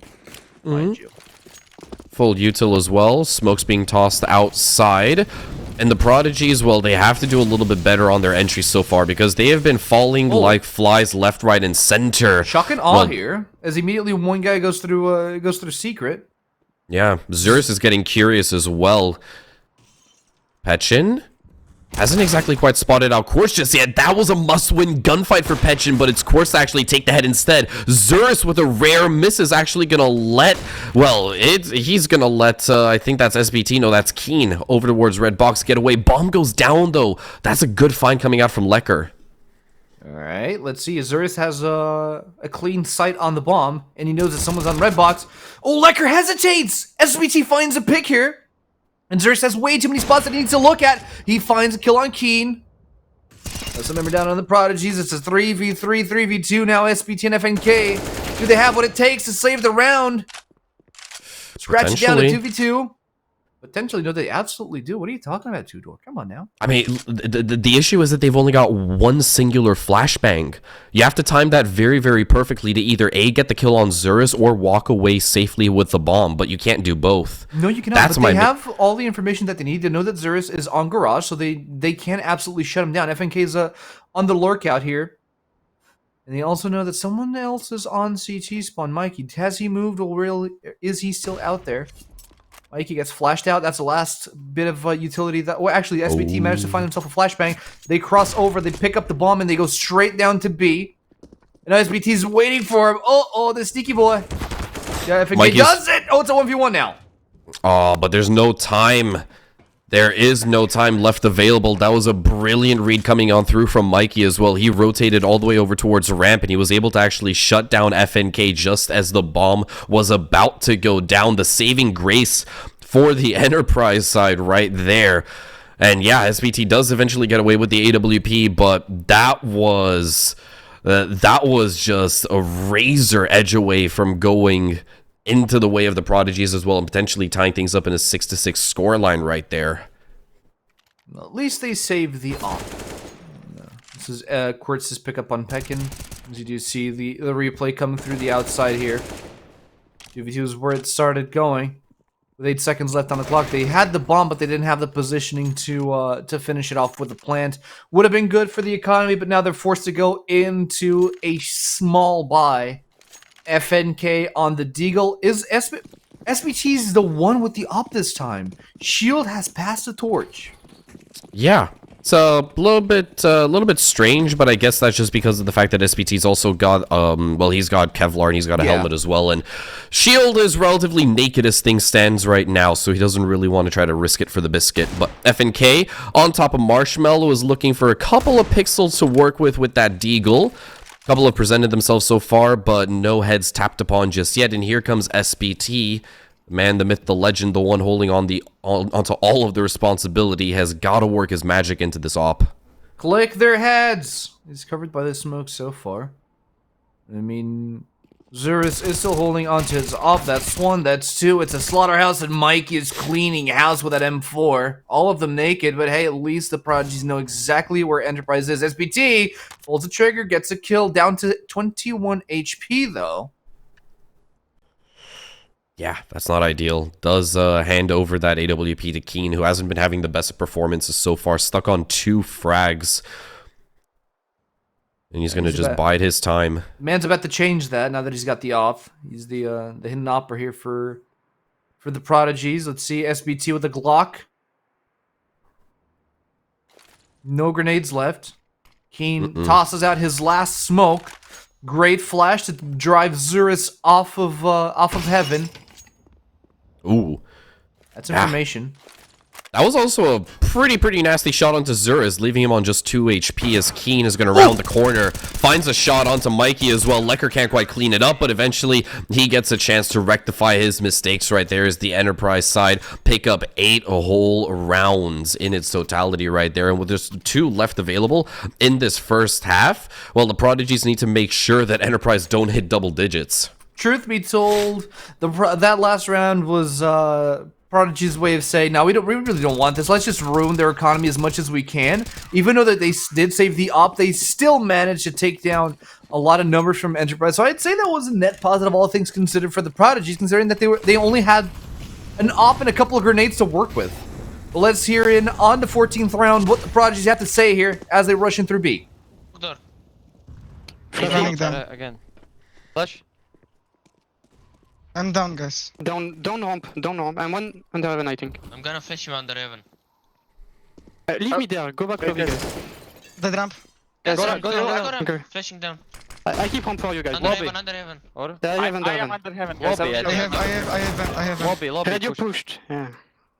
mind you. Full util as well. Smoke's being tossed outside. And the Prodigies, well, they have to do a little bit better on their entry so far, because they have been falling like flies left, right, and center. Shock and awe here, as immediately one guy goes through Secret. Yeah, Zurus is getting curious as well. Petchin hasn't exactly quite spotted out Quartz just yet. That was a must-win gunfight for Petchin, but it's Quartz to actually take the head instead. Zurus with a rare miss is actually gonna let, well, he's gonna let, I think that's SBT, no, that's Keen, over towards red box, get away. Bomb goes down, though. That's a good find coming out from Lecker. Alright, let's see. Zurus has a clean sight on the bomb, and he knows that someone's on red box. Oh, Lecker hesitates! SBT finds a pick here. And Zurus has way too many spots that he needs to look at. He finds a kill on Keen. Let's remember down on the Prodigies. It's a 3v3, 3v2 now. SBT and FNK. Do they have what it takes to save the round? Scratch it down to 2v2. Potentially, no, they absolutely do. What are you talking about, Two Door? Come on now. I mean, the issue is that they've only got one singular flashbang. You have to time that very, very perfectly to either A, get the kill on Zurus, or walk away safely with the bomb, but you can't do both. No, you cannot. But they have all the information that they need to know that Zurus is on Garage, so they can absolutely shut him down. FNK is on the lurkout here. And they also know that someone else is on CT spawn. Mikey, has he moved, or is he still out there? Mikey gets flashed out. That's the last bit of utility that... Well, actually, SBT managed to find himself a flashbang. They cross over, they pick up the bomb, and they go straight down to B. And SBT's waiting for him. Oh, the sneaky boy. Yeah, if he does it! Oh, it's a 1v1 now. Oh, but there's no time. There is no time left available. That was a brilliant read coming on through from Mikey as well. He rotated all the way over towards the ramp, and he was able to actually shut down FNK just as the bomb was about to go down. The saving grace for the Enterprise side right there. And yeah, SBT does eventually get away with the AWP, but that was just a razor edge away from going into the way of the Prodigies as well, and potentially tying things up in a 6-6 scoreline right there. At least they saved the op. This is Quartz's pickup on Pekin. As you do see the replay coming through the outside here. 2v2 is where it started going. With 8 seconds left on the clock, they had the bomb, but they didn't have the positioning to finish it off with the plant. Would have been good for the economy, but now they're forced to go into a small buy. FNK on the Deagle. Is SBT's the one with the op this time? Shield has passed the torch. Yeah. It's a little bit strange, but I guess that's just because of the fact that SPT's also got, well, he's got Kevlar and he's got a helmet as well, and Shield is relatively naked as things stands right now, so he doesn't really want to try to risk it for the biscuit. But FNK, on top of Marshmallow, is looking for a couple of pixels to work with that Deagle. A couple have presented themselves so far, but no heads tapped upon just yet, and here comes SPT. Man, the myth, the legend, the one holding on onto all of the responsibility, has got to work his magic into this op. Click their heads! He's covered by the smoke so far. I mean, Zurus is still holding onto his op. That's one, that's two. It's a slaughterhouse, and Mike is cleaning house with that M4. All of them naked, but hey, at least the Prodigies know exactly where Enterprise is. SPT pulls the trigger, gets a kill, down to 21 HP though. Yeah, that's not ideal. Does hand over that AWP to Keen, who hasn't been having the best performances so far. Stuck on 2 frags. And he's going to just bide his time. Man's about to change that now that he's got the off. He's the hidden opper here for the Prodigies. Let's see, SBT with a Glock. No grenades left. Keen tosses out his last smoke. Great flash to drive Zurus off of heaven. Ooh. That's information. That was also a pretty nasty shot onto Zurus, leaving him on just 2 HP as Keen is going to round the corner. Finds a shot onto Mikey as well. Lecker can't quite clean it up, but eventually he gets a chance to rectify his mistakes right there as the Enterprise side pick up 8 whole rounds in its totality right there. And with just 2 left available in this first half, well, the Prodigies need to make sure that Enterprise don't hit double digits. Truth be told, that last round was Prodigy's way of saying, "Now we really don't want this. Let's just ruin their economy as much as we can." Even though that they did save the op, they still managed to take down a lot of numbers from Enterprise. So I'd say that was a net positive, all things considered, for the Prodigies, considering that they only had an op and a couple of grenades to work with. But let's hear in on the 14th round what the Prodigies have to say here as they rush in through B. Again. Flash. I'm down, guys. Don't ramp. I'm one under heaven, I think. I'm gonna flash you under heaven. Leave me there. Go back lobby, guys. Dead ramp. Yes, Go go down. Okay. Flashing down. I keep ramp for you guys. Under Lobby. heaven, under heaven. Or? I have under I am heaven. under heaven. Lobby, Guys, I have. Lobby. Radio Push. pushed. Yeah.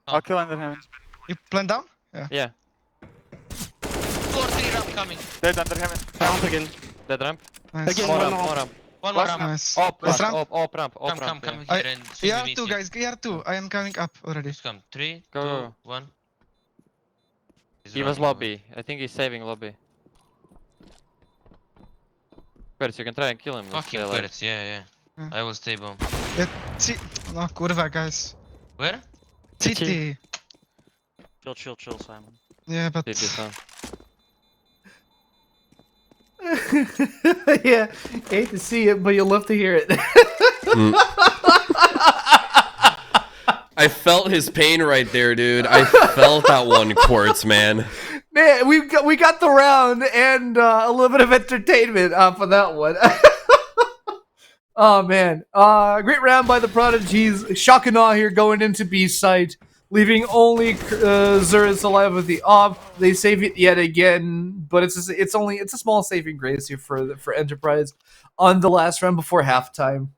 I'll kill under heaven. You plant down? Yeah. 4-3 ramp coming. Dead under heaven. Ramp again. Dead ramp. Nice. Again, More one ramp. more. More ramp. One more ramp. Nice. Op Last ramp. ramp? Op ramp. Op Come ramp. here I- and swing ER2, the guys. ER2. I am coming up already. Just come. 3, Go, 2, go. 1. He was lobby. I think he's saving lobby. Querts, you can try and kill him. Fuck him, Querts, yeah. I will stay bomb. No, kurwa, guys. Where? CT. Chill, Simon. Yeah, but... Yeah, hate to see it, but you'll love to hear it. I felt his pain right there, dude. I felt that one, Quartz, man. Man, we got the round and a little bit of entertainment for that one. Oh man, great round by the Prodigies. Shock and awe here going into B site, leaving only Zurus alive with the op. They save it yet again, but it's a small saving grace here for Enterprise on the last round before halftime.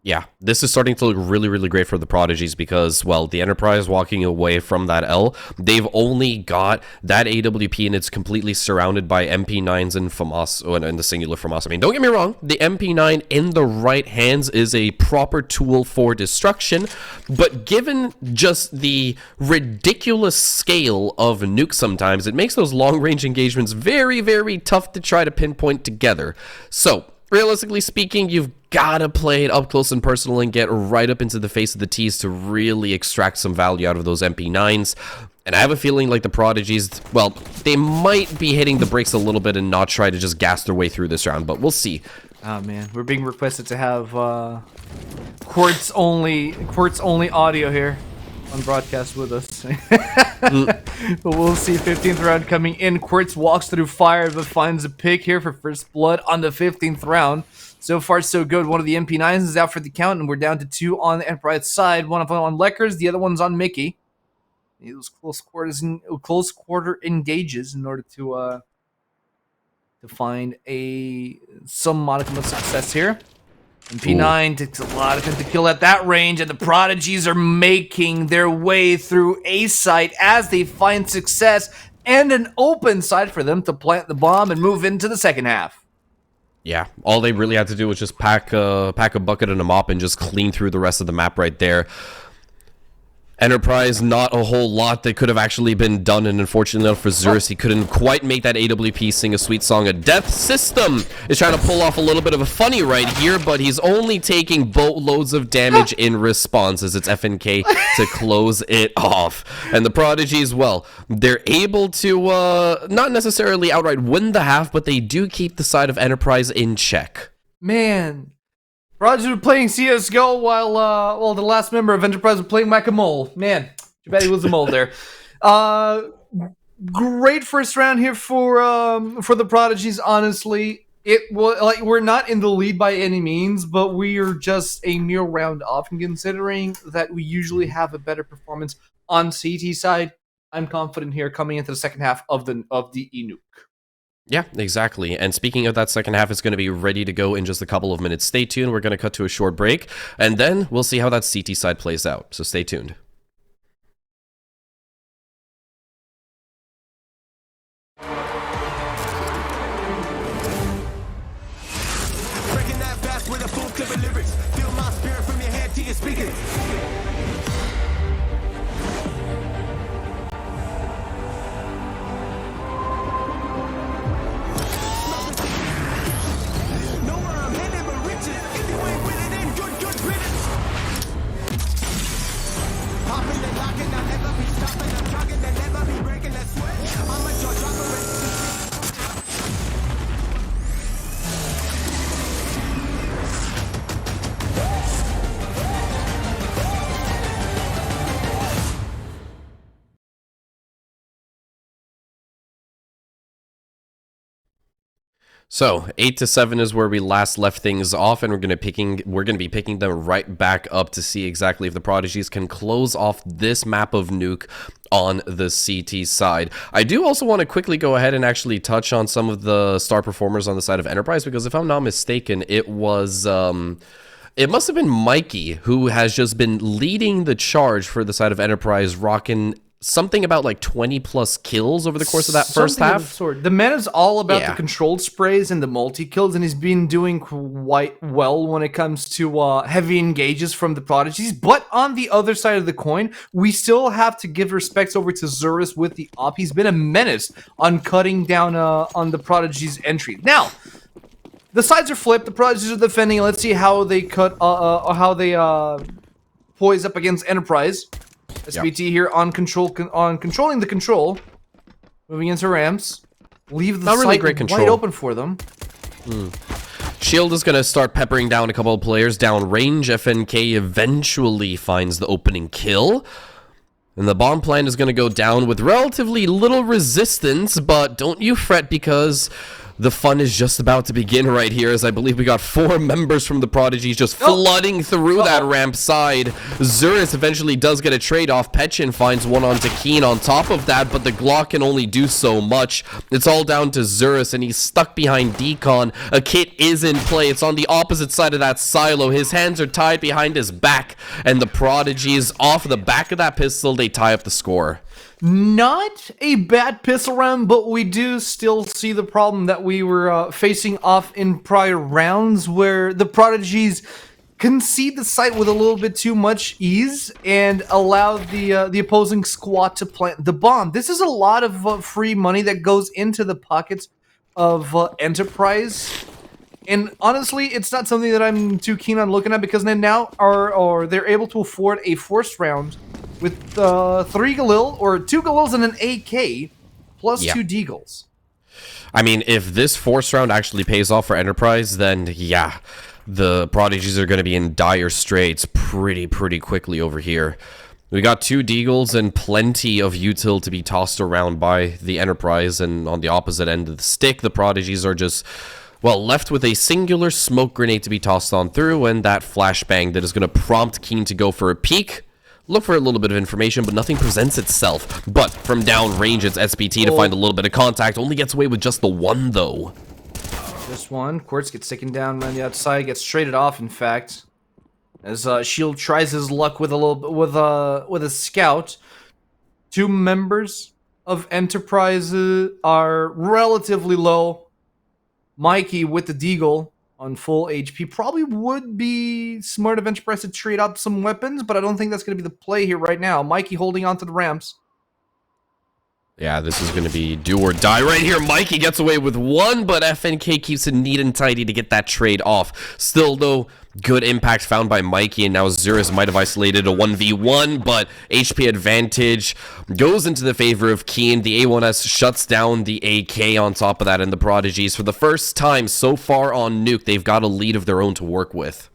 Yeah, this is starting to look really great for the Prodigies because, well, the Enterprise walking away from that L, they've only got that AWP and it's completely surrounded by MP9s and FAMAS, and the singular FAMAS. I mean, don't get me wrong, the MP9 in the right hands is a proper tool for destruction, but given just the ridiculous scale of nuke sometimes, it makes those long-range engagements very tough to try to pinpoint together. So, realistically speaking, you've gotta play it up close and personal and get right up into the face of the T's to really extract some value out of those MP9s. And I have a feeling like the Prodigies, well, they might be hitting the brakes a little bit and not try to just gas their way through this round, but we'll see. Oh man, we're being requested to have quartz only audio here on broadcast with us. But we'll see. 15th round coming in. Quartz walks through fire but finds a pick here for first blood on the 15th round. So far so good. One of the MP9s is out for the count, and we're down to 2 on the Enterprise side. One of them on Leckers, the other one's on Mickey. Those close quarter engages in order to find some modicum of success here. And P9 takes a lot of time to kill at that range, and the Prodigies are making their way through A site as they find success and an open site for them to plant the bomb and move into the second half. Yeah, all they really had to do was just pack a bucket and a mop and just clean through the rest of the map right there. Enterprise, not a whole lot that could have actually been done, and unfortunately for Zurus, he couldn't quite make that AWP sing a sweet song of death. System is trying to pull off a little bit of a funny right here, but he's only taking boatloads of damage in response as it's FNK to close it off. And the Prodigies, well, they're able to not necessarily outright win the half, but they do keep the side of Enterprise in check. Man, Roger was playing CSGO while the last member of Enterprise was playing Whack-A-Mole. Man, too bad he was a mole there. Great first round here for the Prodigies. Honestly, it was like we're not in the lead by any means, but we are just a mere round off. And considering that we usually have a better performance on CT side, I'm confident here coming into the second half of the Enuke. Yeah, exactly. And speaking of that second half, it's going to be ready to go in just a couple of minutes. Stay tuned. We're going to cut to a short break, and then we'll see how that CT side plays out. So stay tuned. Breaking that fast with a full clip of lyrics. Feel my spirit from your head to your speakers. So 8-7 is where we last left things off, and we're gonna be picking them right back up to see exactly if the Prodigies can close off this map of Nuke on the CT side. I do also want to quickly go ahead and actually touch on some of the star performers on the side of Enterprise, because if I'm not mistaken, it was it must have been Mikey who has just been leading the charge for the side of Enterprise, rocking something about like 20 plus kills over the course of that first half. The man is all about the controlled sprays and the multi-kills, and he's been doing quite well when it comes to heavy engages from the Prodigies. But on the other side of the coin, we still have to give respects over to Zurus with the op. He's been a menace on cutting down on the Prodigies' entry. Now, the sides are flipped. The Prodigies are defending. Let's see how they poise up against Enterprise. SBT here on controlling the control, moving into ramps, leave the Not site really great control. wide open for them. Shield is going to start peppering down a couple of players down range. FNK eventually finds the opening kill, and the bomb plant is going to go down with relatively little resistance, but don't you fret, because the fun is just about to begin right here, as I believe we got 4 members from the Prodigies just flooding through that ramp side. Zurus eventually does get a trade-off. Petchin finds one onto Keen on top of that, but the Glock can only do so much. It's all down to Zurus, and he's stuck behind Decon. A kit is in play. It's on the opposite side of that silo. His hands are tied behind his back, and the Prodigies, off the back of that pistol, they tie up the score. Not a bad pistol round, but we do still see the problem that we were facing off in prior rounds, where the Prodigies concede the site with a little bit too much ease and allow the opposing squad to plant the bomb. This is a lot of free money that goes into the pockets of Enterprise. And honestly, it's not something that I'm too keen on looking at, because they now they're able to afford a first round with 3 Galil, or 2 Galils and an AK, plus Yeah. 2 Deagles. I mean, if this force round actually pays off for Enterprise, then yeah, the Prodigies are going to be in dire straits pretty quickly over here. We got 2 Deagles and plenty of util to be tossed around by the Enterprise, and on the opposite end of the stick, the Prodigies are just, well, left with a singular smoke grenade to be tossed on through, and that flashbang that is going to prompt Keen to go for a peek. Look for a little bit of information, but nothing presents itself. But from downrange, it's SBT to find a little bit of contact. Only gets away with just the 1, though. Just 1. Quartz gets taken down around the outside, gets traded off, in fact. As Shield tries his luck with a scout. 2 members of Enterprise are relatively low. Mikey with the Deagle on full HP. Probably would be smart of Enterprise to trade up some weapons, but I don't think that's going to be the play here right now. Mikey holding on to the ramps. Yeah, this is going to be do or die right here. Mikey gets away with 1, but FNK keeps it neat and tidy to get that trade off. Still, though, good impact found by Mikey, and now Zurus might have isolated a 1v1, but HP advantage goes into the favor of Keen. The A1S shuts down the AK on top of that, and the Prodigies, for the first time so far on Nuke, they've got a lead of their own to work with.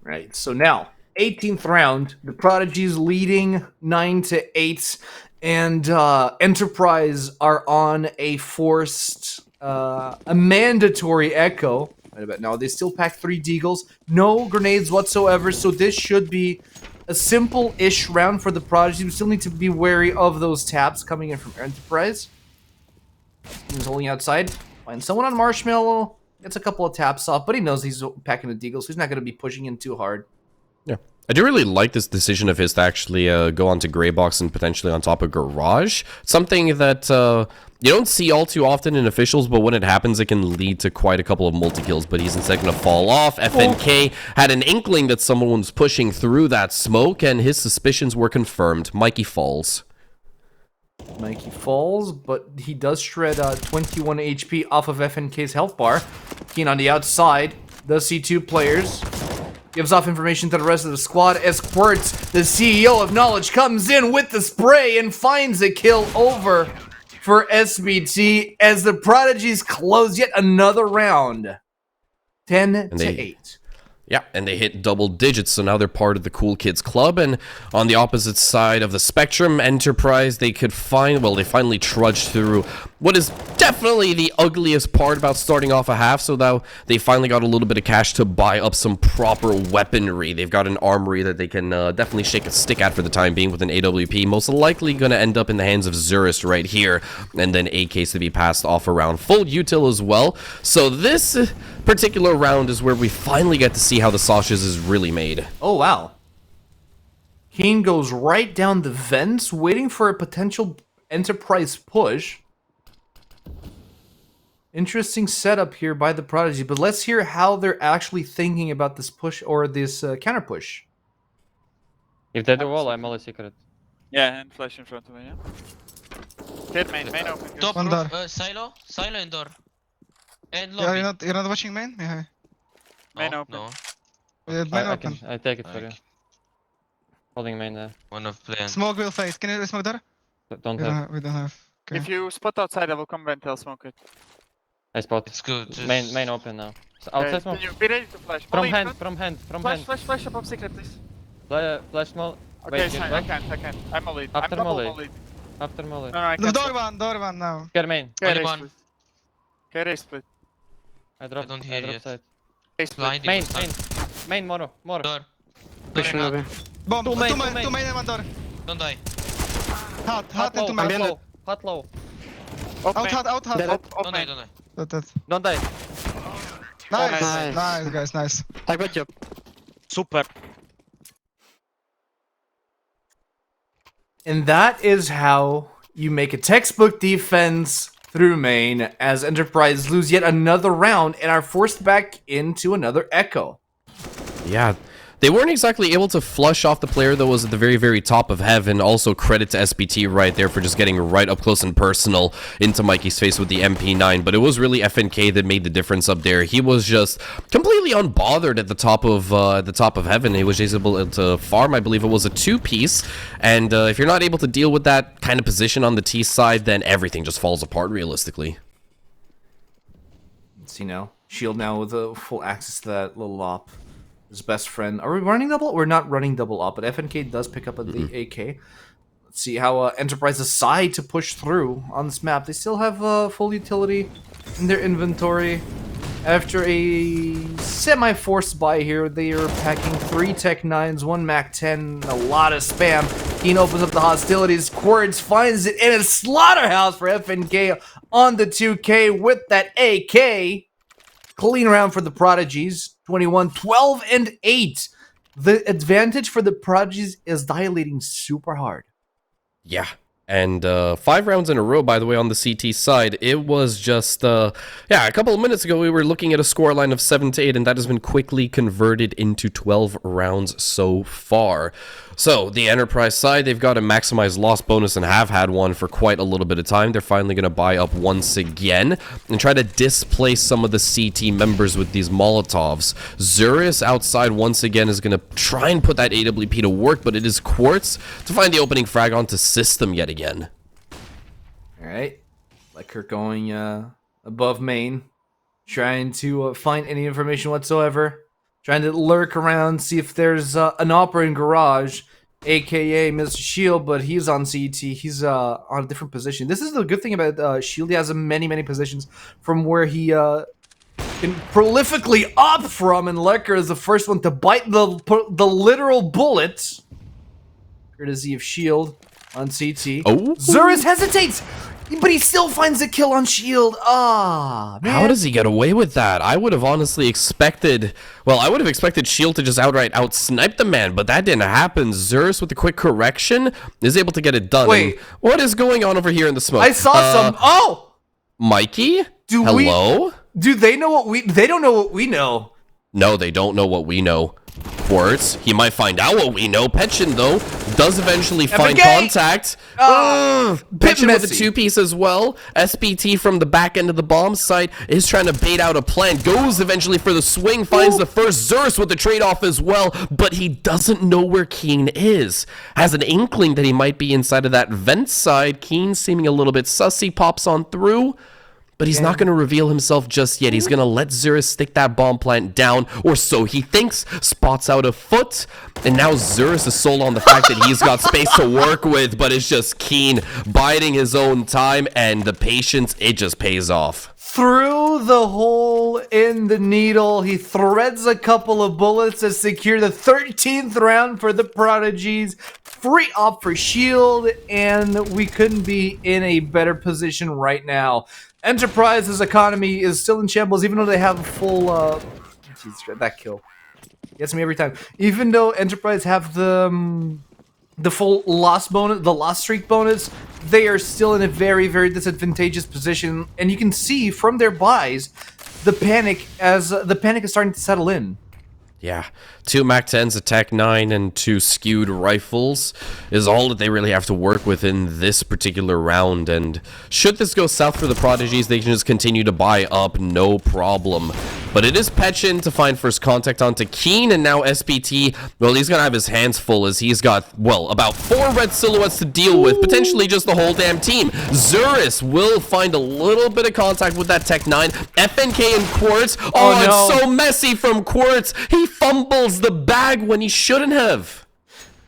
Right, so now, 18th round, the Prodigies leading 9-8, and Enterprise are on a forced, a mandatory echo. Right about now, they still pack 3 Deagles, no grenades whatsoever, so this should be a simple-ish round for the Prodigy. We still need to be wary of those taps coming in from Enterprise. He's holding outside, finds someone on Marshmallow, gets a couple of taps off, but he knows he's packing a Deagle, so he's not going to be pushing in too hard. Yeah. I do really like this decision of his to actually go onto Grey Box and potentially on top of Garage. Something that you don't see all too often in officials, but when it happens, it can lead to quite a couple of multi-kills, but he's instead going to fall off. FNK had an inkling that someone was pushing through that smoke, and his suspicions were confirmed. Mikey falls. Mikey falls, but he does shred 21 HP off of FNK's health bar. Keen on the outside, does see 2 players. Gives off information to the rest of the squad as Quirts, the CEO of Knowledge, comes in with the spray and finds a kill over for SBT as the Prodigies close yet another round. 10-8. Yeah, and they hit double digits, so now they're part of the Cool Kids Club. And on the opposite side of the spectrum, Enterprise, they could find, well, they finally trudged through what is definitely the ugliest part about starting off a half, so now they finally got a little bit of cash to buy up some proper weaponry. They've got an armory that they can definitely shake a stick at for the time being with an AWP, most likely going to end up in the hands of Zurus right here, and then AKs to be passed off around. Full util as well, so this particular round is where we finally get to see how the sausage is really made. Oh, wow. Keen goes right down the vents, waiting for a potential Enterprise push. Interesting setup here by the Prodigy, but let's hear how they're actually thinking about this push or this counter push. If they do wall, I'm only secret. Yeah, and flash in front of me, yeah. Kid main open. Top One roof, door. silo and door. And Yeah, lobby. you're not watching main? Yeah. Main No, open. no. Main I open. can, I take it for you. Okay. Holding main there. One of plan. Smoke will fade. Can you smoke there? Don't have. We don't have. Okay. If you spot outside, I will come vent, I'll smoke it. I spot. It's good. Just... Main open now. So outside smoke. Can you be ready to flash? From Molly, hand, front. from Flash, hand. flash above secret, please. Flash small. Okay, Wait, it's get fine, back. I can't. I'm a lead. After I'm double Molly. After molly. No, I The can't. door one now. Get main. Only one. Okay, split. I dropped. don't hear drop yet. side. Okay, split. Blind. Main, Moro. Door. Pushing Door lobby. Bomb. Two main, two main. Two main and one door. Don't die. Hot and two Hot main. low. Hot low. Out. Dead. Don't die, don't die. That. Don't die. Nice. Nice. Nice, guys, nice. I got you. Super. And that is how you make a textbook defense through main as Enterprise lose yet another round and are forced back into another echo. Yeah, They weren't exactly able to flush off the player that was at the very, very top of heaven. Also, credit to SBT right there for just getting right up close and personal into Mikey's face with the MP9. But it was really FNK that made the difference up there. He was just completely unbothered at the top of heaven. He was just able to farm. I believe it was a 2-piece. And if you're not able to deal with that kind of position on the T side, then everything just falls apart realistically. Let's see now. Shield now with full access to that little op. His best friend. Are we running double? We're not running double up, but FNK does pick up the AK. Let's see how Enterprise decide to push through on this map. They still have full utility in their inventory. After a semi-forced buy here, they are packing 3 Tech 9s, 1 Mac 10, a lot of spam. Keen opens up the hostilities. Quartz finds it in a slaughterhouse for FNK on the 2K with that AK. Clean round for the Prodigies. 21, 12, and 8. The advantage for the Prodigies is dilating super hard. Yeah. And 5 rounds in a row, by the way, on the CT side. It was just, yeah, a couple of minutes ago, we were looking at a scoreline of 7-8, and that has been quickly converted into 12 rounds so far. So, the Enterprise side, they've got a maximized loss bonus and have had one for quite a little bit of time. They're finally going to buy up once again and try to displace some of the CT members with these Molotovs. Zurus outside once again is going to try and put that AWP to work, but it is Quartz to find the opening frag onto system yet again. Alright. Like her going above main. Trying to find any information whatsoever. Trying to lurk around, see if there's an opera in garage, aka Mr. Shield, but he's on CT. He's on a different position. This is the good thing about Shield. He has many positions from where he can prolifically opt from, and Lecker is the first one to bite the literal bullet. Courtesy of Shield on CT. Oh, Zurus hesitates! But he still finds the kill on Shield. Ah, man. How does he get away with that? I would have honestly expected... Well, I would have expected Shield to just outright out-snipe the man, but that didn't happen. Zurus, with a quick correction, is able to get it done. Wait. And what is going on over here in the smoke? I saw some... Oh! Mikey? Hello? Do they know what we... They don't know what we know. No, they don't know what we know. Quartz, he might find out what we know. Petchin, though, does eventually find contact. Petchin with a 2-piece as well. SBT from the back end of the bomb site is trying to bait out a plan. Goes eventually for the swing, finds the first Zurus with the trade-off as well, but he doesn't know where Keen is. Has an inkling that he might be inside of that vent side. Keen seeming a little bit sussy, pops on through. But he's not going to reveal himself just yet. He's going to let Zurus stick that bomb plant down, or so he thinks. Spots out a foot, and now Zurus is sold on the fact that he's got space to work with, but it's just Keen biding his own time, and the patience, it just pays off. Through the hole in the needle, he threads a couple of bullets to secure the 13th round for the Prodigies. Free op for Shield, and we couldn't be in a better position right now. Enterprise's economy is still in shambles, even though they have a full, jeez, that kill gets me every time. Even though Enterprise have the full loss bonus, the loss streak bonus, they are still in a very disadvantageous position, and you can see from their buys the panic is starting to settle in. Yeah, 2 Mac 10s, a Tech 9, and 2 skewed rifles is all that they really have to work with in this particular round. And should this go south for the Prodigies, they can just continue to buy up, no problem. But it is Petchin to find first contact onto Keen, and now SBT, well, he's going to have his hands full as he's got, well, about 4 red silhouettes to deal with, potentially just the whole damn team. Zurus will find a little bit of contact with that Tech 9. FNK and Quartz, oh no. It's so messy from Quartz. He fumbles the bag when he shouldn't have.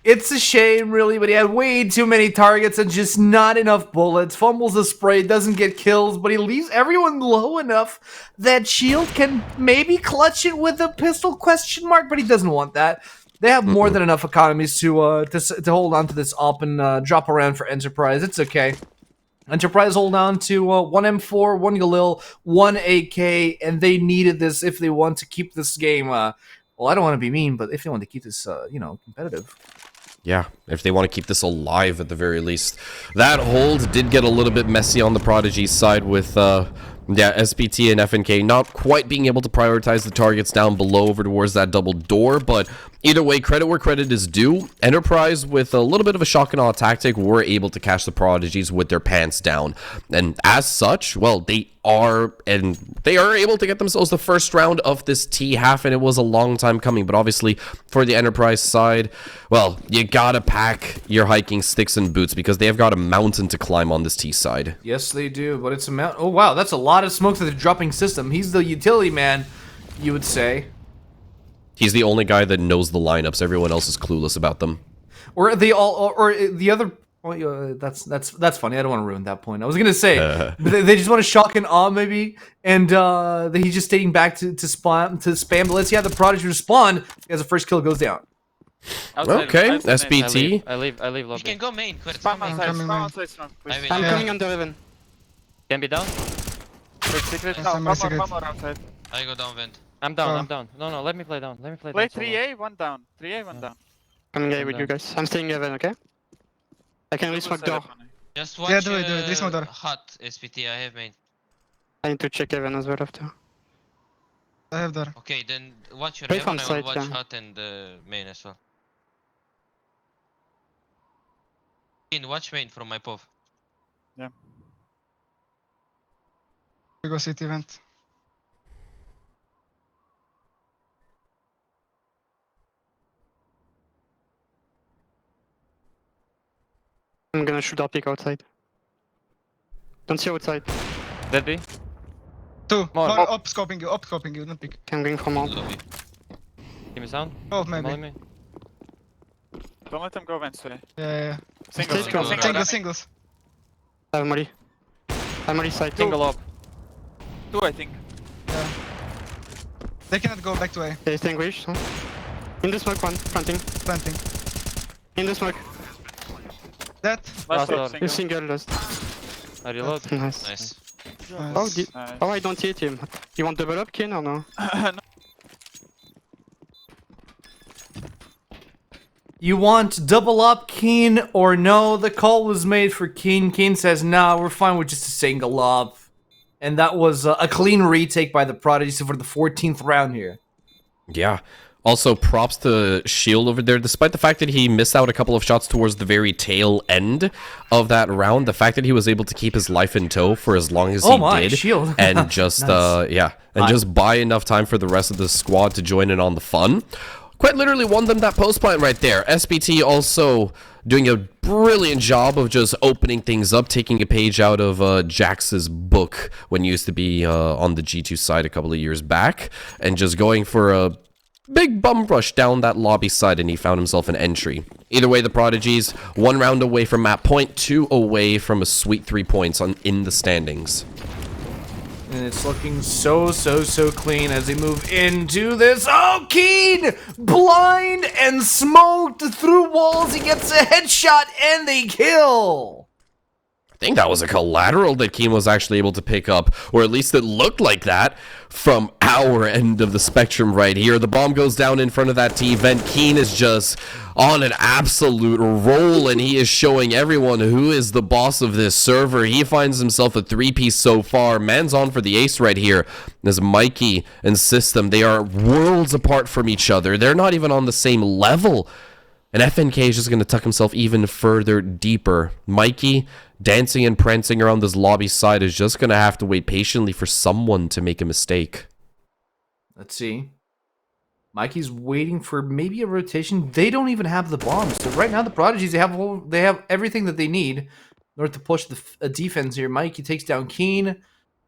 It's a shame, really, but he had way too many targets and just not enough bullets. Fumbles the spray, doesn't get kills, but he leaves everyone low enough that Shield can maybe clutch it with a pistol question mark, but he doesn't want that. They have more than enough economies to hold on to this op and drop around for Enterprise. It's okay. Enterprise hold on to 1 M4, 1 Galil, 1 AK, and they needed this if they want to keep this game, well, I don't want to be mean, but if they want to keep this, you know, competitive. Yeah, if they want to keep this alive at the very least. That hold did get a little bit messy on the Prodigy side with, yeah, SBT and FNK not quite being able to prioritize the targets down below over towards that double door, but Either way, credit where credit is due. Enterprise, with a little bit of a shock and awe tactic, were able to catch the Prodigies with their pants down. And as such, well, they are able to get themselves the first round of this T half, and it was a long time coming. But obviously, for the Enterprise side, well, you gotta pack your hiking sticks and boots because they have got a mountain to climb on this T side. Yes, they do, but it's a mountain. Oh, wow, that's a lot of smoke to the dropping system. He's the utility man, you would say. He's the only guy that knows the lineups. Everyone else is clueless about them. Or they all, or the other. Well, that's funny. I don't want to ruin that point. I was gonna say they just want to shock and awe maybe, and he's just stating back to spam. But let's see how the Prodigy respond as the first kill goes down. Okay, SBT. I leave lobby. You can go main. Spam outside strong. I will. I'm coming under heaven. Can be down. Wait, secret. Yes, No, I'm one secret. more outside. I go down vent. I'm down. Oh. I'm down. No, let me play down. Let me play Play down. 3A, one down. 3A, one down. Coming A with you guys. I'm staying heaven, okay? I can resmoke door. Just watch Yeah, do it, this one door. hot SPT. I have main. I need to check heaven as well after. I have door. Okay, then watch your Play heaven. from I will side, watch yeah. hot and main as well. Watch main from my POV. We go city event. I'm gonna shoot our pick outside. Don't see outside. Dead B. Two. More. More up scoping you, don't pick. I'm going from out. Lobby. Give me sound. Oh, Molly maybe. me. Don't let them go vents today. Yeah. Singles, Take one. Singles. I have Molly. I'm Molly side. Single up. 2, I think. They cannot go back to A. Okay, staying wish. Huh? In the smoke one, planting. Planting. In the smoke. That. Last door. door, You single. single lost. I reload. Nice. Nice. Oh, Nice. oh, I don't hit him. You want double up, Kin, or no? You want double up, Keen, or no? The call was made for Keen. Keen says, nah, we're fine with just a single up. And that was a clean retake by the Prodigy for the 14th round here. Yeah. Also, props to Shield over there. Despite the fact that he missed out a couple of shots towards the very tail end of that round, the fact that he was able to keep his life in tow for as long as he did, Shield. and just Nice. just buy enough time for the rest of the squad to join in on the fun. Quite literally won them that post plant right there. SBT also doing a brilliant job of just opening things up, taking a page out of Jax's book when he used to be on the G2 side a couple of years back, and just going for a big bum rush down that lobby side, and he found himself an entry. Either way, the Prodigies, 1 round away from map point, 2 away from a sweet 3 points in the standings. And it's looking so clean as they move into this. Oh, Keen! Blind and smoked through walls. He gets a headshot and they kill. I think that was a collateral that Keen was actually able to pick up, or at least it looked like that from our end of the spectrum right here. The bomb goes down in front of that T-vent. Keen is just on an absolute roll, and he is showing everyone who is the boss of this server. He finds himself a 3-piece so far. Man's on for the ace right here. As Mikey and System, they are worlds apart from each other. They're not even on the same level. And FNK is just going to tuck himself even further deeper. Mikey, dancing and prancing around this lobby side, is just going to have to wait patiently for someone to make a mistake. Let's see. Mikey's waiting for maybe a rotation. They don't even have the bombs. So right now the Prodigies, they have everything that they need in order to push the defense here. Mikey takes down Keen.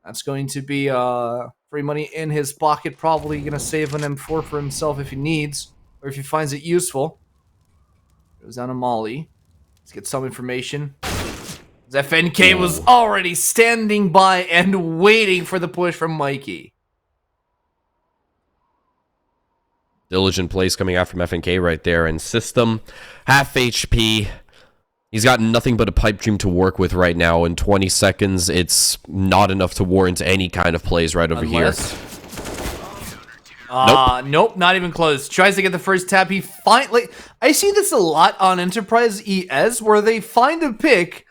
That's going to be free money in his pocket. Probably going to save an M4 for himself if he needs, or if he finds it useful. Goes down to Molly. Let's get some information. FNK was already standing by and waiting for the push from Mikey. Diligent plays coming out from FNK right there. And System, half HP. He's got nothing but a pipe dream to work with right now. In 20 seconds, it's not enough to warrant any kind of plays right over here. Nope, not even close. Tries to get the first tap. He finally... I see this a lot on Enterprise ES, where they find a pick,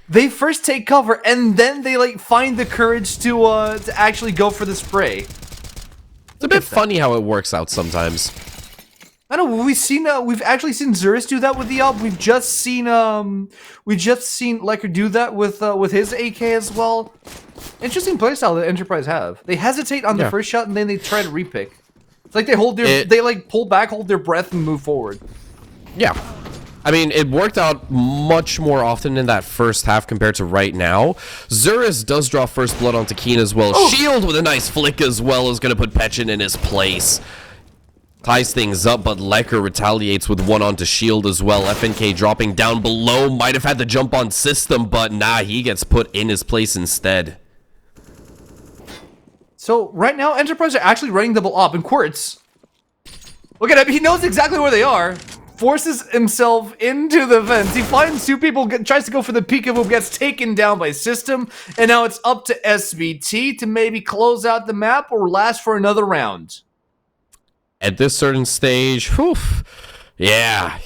they first take cover, and then they like find the courage to actually go for the spray. It's a bit funny how it works out sometimes. I don't know. We've actually seen Zurus do that with the AWP. We've just seen Lecker do that with his AK as well. Interesting playstyle that Enterprise have. They hesitate on the first shot and then they try to repick. It's like they they like pull back, hold their breath, and move forward. Yeah. I mean, it worked out much more often in that first half compared to right now. Zurus does draw first blood onto Keen as well. Oh. Shield with a nice flick as well is going to put Pechin in his place. Ties things up, but Lecker retaliates with one onto Shield as well. FNK dropping down below. Might have had the jump on system, but nah, he gets put in his place instead. So right now, Enterprise are actually running double op, and Quartz, look at him, he knows exactly where they are. Forces himself into the vents. He finds two people, tries to go for the peekaboo, gets taken down by system, and now it's up to SBT to maybe close out the map or last for another round. At this certain stage, whew, yeah,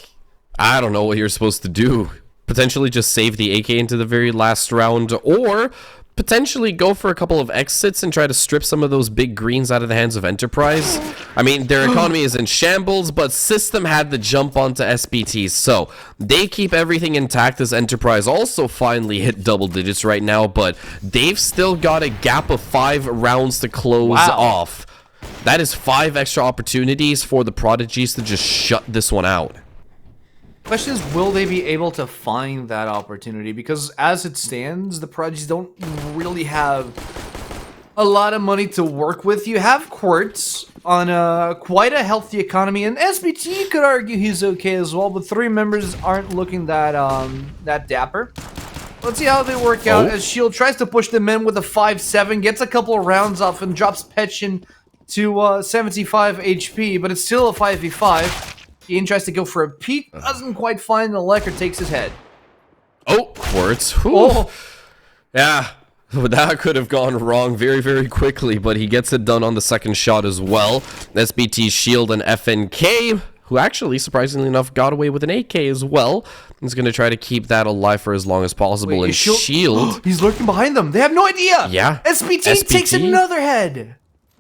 I don't know what you're supposed to do. Potentially just save the AK into the very last round, or potentially go for a couple of exits and try to strip some of those big greens out of the hands of Enterprise. I mean, their economy is in shambles, but System had the jump onto SBT, so they keep everything intact as Enterprise also finally hit double digits right now, but they've still got a gap of 5 rounds to close off. That is 5 extra opportunities for the Prodigies to just shut this one out. Question is, will they be able to find that opportunity? Because as it stands, the Prodigies don't really have a lot of money to work with. You have Quartz on quite a healthy economy, and SBT, you could argue he's okay as well, but 3 members aren't looking that that dapper. Let's see how they work out as Shield tries to push them in with a 5-7, gets a couple of rounds off, and drops Pechin to 75 HP, but it's still a 5v5. Ian tries to go for a peek, doesn't quite find the Lecker, takes his head. Oh, Quartz. Oh. Yeah, that could have gone wrong very, very quickly, but he gets it done on the second shot as well. SBT, Shield, and FNK, who actually, surprisingly enough, got away with an AK as well. He's going to try to keep that alive for as long as possible. Wait, and Shield... he's lurking behind them. They have no idea. Yeah. SBT takes another head.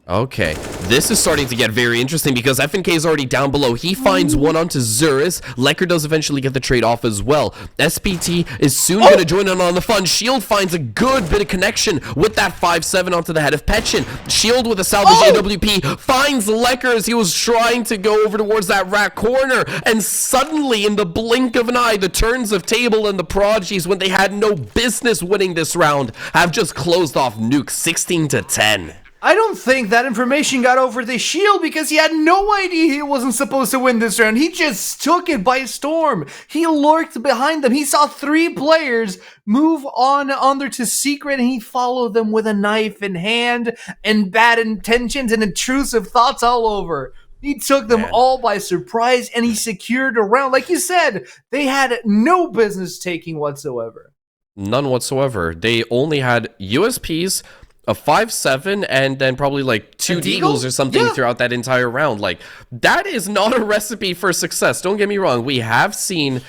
Okay, this is starting to get very interesting because FNK is already down below. He finds one onto Zurus. Lecker does eventually get the trade off as well. SPT is soon going to join in on the fun. Shield finds a good bit of connection with that 5-7 onto the head of Pechin. Shield with a salvage AWP finds Lecker as he was trying to go over towards that rat corner. And suddenly, in the blink of an eye, the turns of table and the Prodigies, when they had no business winning this round, have just closed off Nuke 16-10. I don't think that information got over to Shield because he had no idea he wasn't supposed to win this round. He just took it by storm. He lurked behind them. He saw 3 players move on under to Secret, and he followed them with a knife in hand and bad intentions and intrusive thoughts all over. He took them all by surprise, and he secured a round. Like you said, they had no business taking whatsoever. None whatsoever. They only had USPs, a 5-7, and then probably like 2 deagles or something throughout that entire round. Like, that is not a recipe for success. Don't get me wrong. We have seen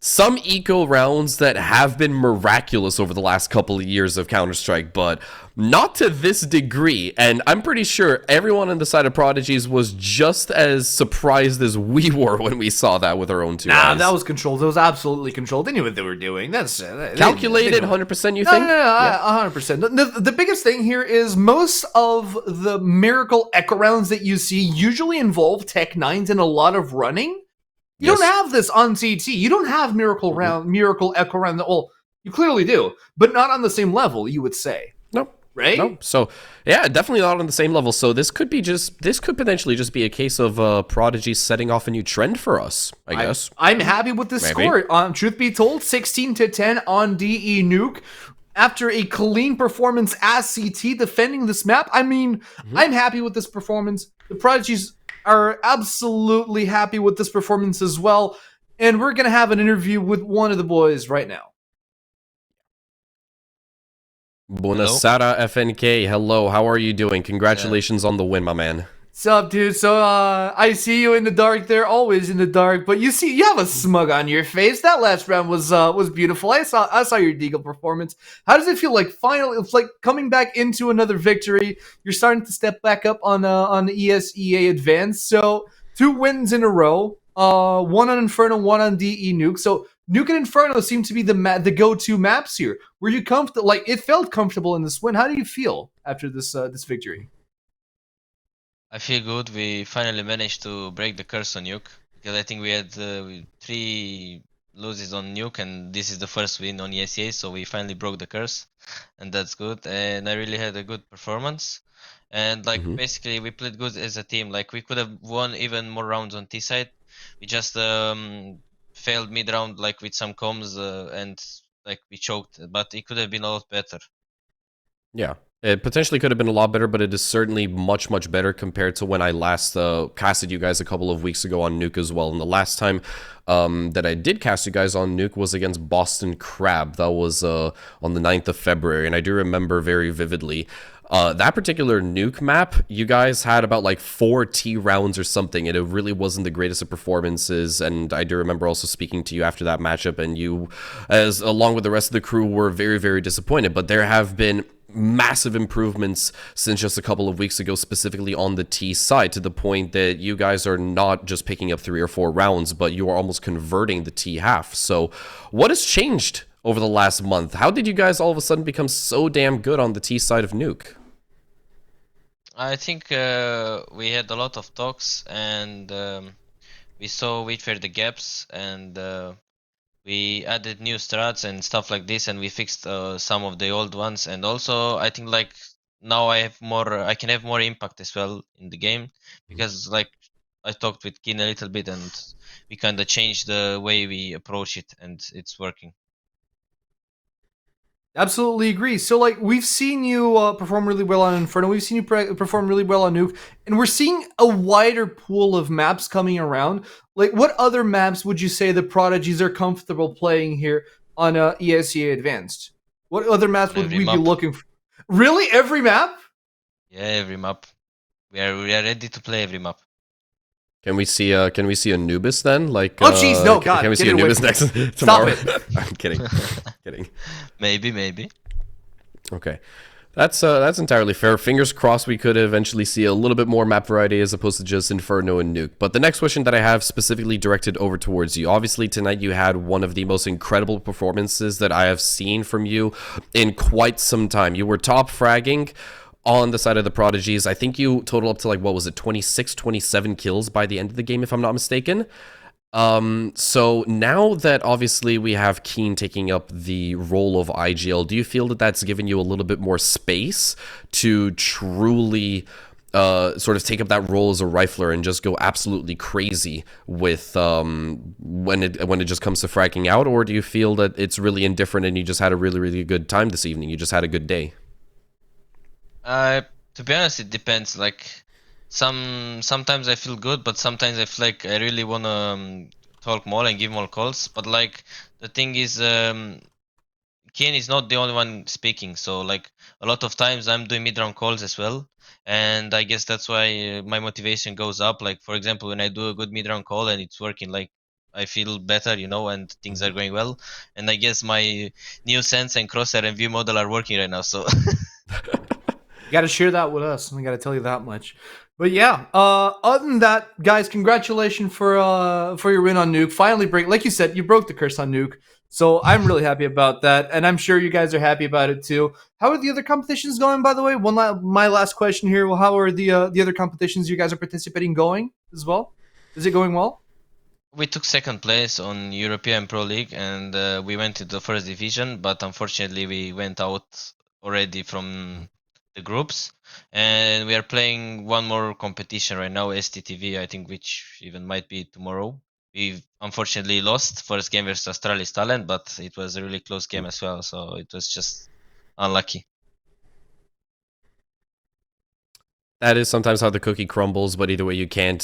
some eco rounds that have been miraculous over the last couple of years of Counter-Strike, but not to this degree. And I'm pretty sure everyone on the side of Prodigies was just as surprised as we were when we saw that with our own 2 eyes. That was controlled. It was absolutely controlled. They knew what they were doing. That's calculated. 100%. You think? No, 100%. The biggest thing here is most of the miracle echo rounds that you see usually involve Tech 9s and a lot of running. You don't have this on CT. You don't have miracle echo round. Well, you clearly do, but not on the same level, you would say. Nope. Right? Nope. So, yeah, definitely not on the same level. So this could potentially just be a case of Prodigy setting off a new trend for us, I guess. I'm happy with this score. Truth be told, 16-10 on DE Nuke. After a clean performance as CT defending this map, I mean, I'm happy with this performance. The Prodigies are absolutely happy with this performance as well, and we're gonna have an interview with one of the boys right now. Buonasera FNK, hello, how are you doing? Congratulations on the win, my man. What's up, dude? So, I see you in the dark there, always in the dark, but you have a smug on your face. That last round was beautiful. I saw your Deagle performance. How does it feel like finally, it's like coming back into another victory? You're starting to step back up on the ESEA Advanced. So, 2 wins in a row. One on Inferno, one on DE Nuke. So Nuke and Inferno seem to be the go-to maps here. Were you comfortable? Like, it felt comfortable in this win. How do you feel after this victory? I feel good. We finally managed to break the curse on Nuke, because I think we had 3 loses on Nuke, and this is the first win on ESEA, so we finally broke the curse, and that's good. And I really had a good performance, and like basically we played good as a team. Like we could have won even more rounds on T side. We just failed mid round, like with some comms, and like we choked, but it could have been a lot better. Yeah. It potentially could have been a lot better, but it is certainly much, much better compared to when I last casted you guys a couple of weeks ago on Nuke as well. And the last time that I did cast you guys on Nuke was against Boston Crab. That was on the 9th of February, and I do remember very vividly. That particular Nuke map, you guys had about like 4 T rounds or something, and it really wasn't the greatest of performances. And I do remember also speaking to you after that matchup, and you, as along with the rest of the crew, were very, very disappointed. But there have been massive improvements since just a couple of weeks ago, specifically on the T side, to the point that you guys are not just picking up 3 or 4 rounds, but you are almost converting the T half. So what has changed over the last month? How did you guys all of a sudden become so damn good on the T side of Nuke? I think we had a lot of talks, and we saw which were the gaps, and we added new strats and stuff like this, and we fixed some of the old ones. And also I think like now I can have more impact as well in the game, because like I talked with Keen a little bit, and we kind of changed the way we approach it, and it's working. Absolutely agree. So, like, we've seen you perform really well on Inferno. We've seen you perform really well on Nuke, and we're seeing a wider pool of maps coming around. Like, what other maps would you say the Prodigies are comfortable playing here on ESEA Advanced? What other maps would we be looking for? Really, every map? Yeah, every map. We are ready to play every map. Can we see Anubis then? Like, oh jeez, no, God! Can we see Anubis next tomorrow? Stop it! I'm kidding. Kidding. Maybe. Okay, that's entirely fair. Fingers crossed we could eventually see a little bit more map variety as opposed to just Inferno and Nuke. But the next question that I have specifically directed over towards you. Obviously, tonight you had one of the most incredible performances that I have seen from you in quite some time. You were top fragging on the side of the Prodigies. I think you total up to like, what was it, 26, 27 kills by the end of the game, if I'm not mistaken. So now that obviously we have Keen taking up the role of IGL, do you feel that that's given you a little bit more space to truly sort of take up that role as a rifler and just go absolutely crazy with when it just comes to fragging out? Or do you feel that it's really indifferent and you just had a really, really good time this evening? You just had a good day? To be honest, it depends. Like sometimes I feel good, but sometimes I feel like I really wanna talk more and give more calls. But like the thing is, Kane is not the only one speaking. So like a lot of times I'm doing mid-round calls as well, and I guess that's why my motivation goes up. Like for example, when I do a good mid-round call and it's working, like I feel better, you know, and things are going well. And I guess my new sense and crosshair and view model are working right now. So. You got to share that with us. I got to tell you that much. But yeah, other than that, guys, congratulations for your win on Nuke. Finally like you said, you broke the curse on Nuke. So I'm really happy about that, and I'm sure you guys are happy about it too. How are the other competitions going, by the way? My last question here. Well, how are the other competitions you guys are participating going as well? Is it going well? We took second place on European Pro League, and we went to the first division, but unfortunately we went out already from the groups, and we are playing one more competition right now, STTV, I think, which even might be tomorrow. We unfortunately lost first game versus Astralis Talent, but it was a really close game as well, so it was just unlucky. That is sometimes how the cookie crumbles, but either way, you can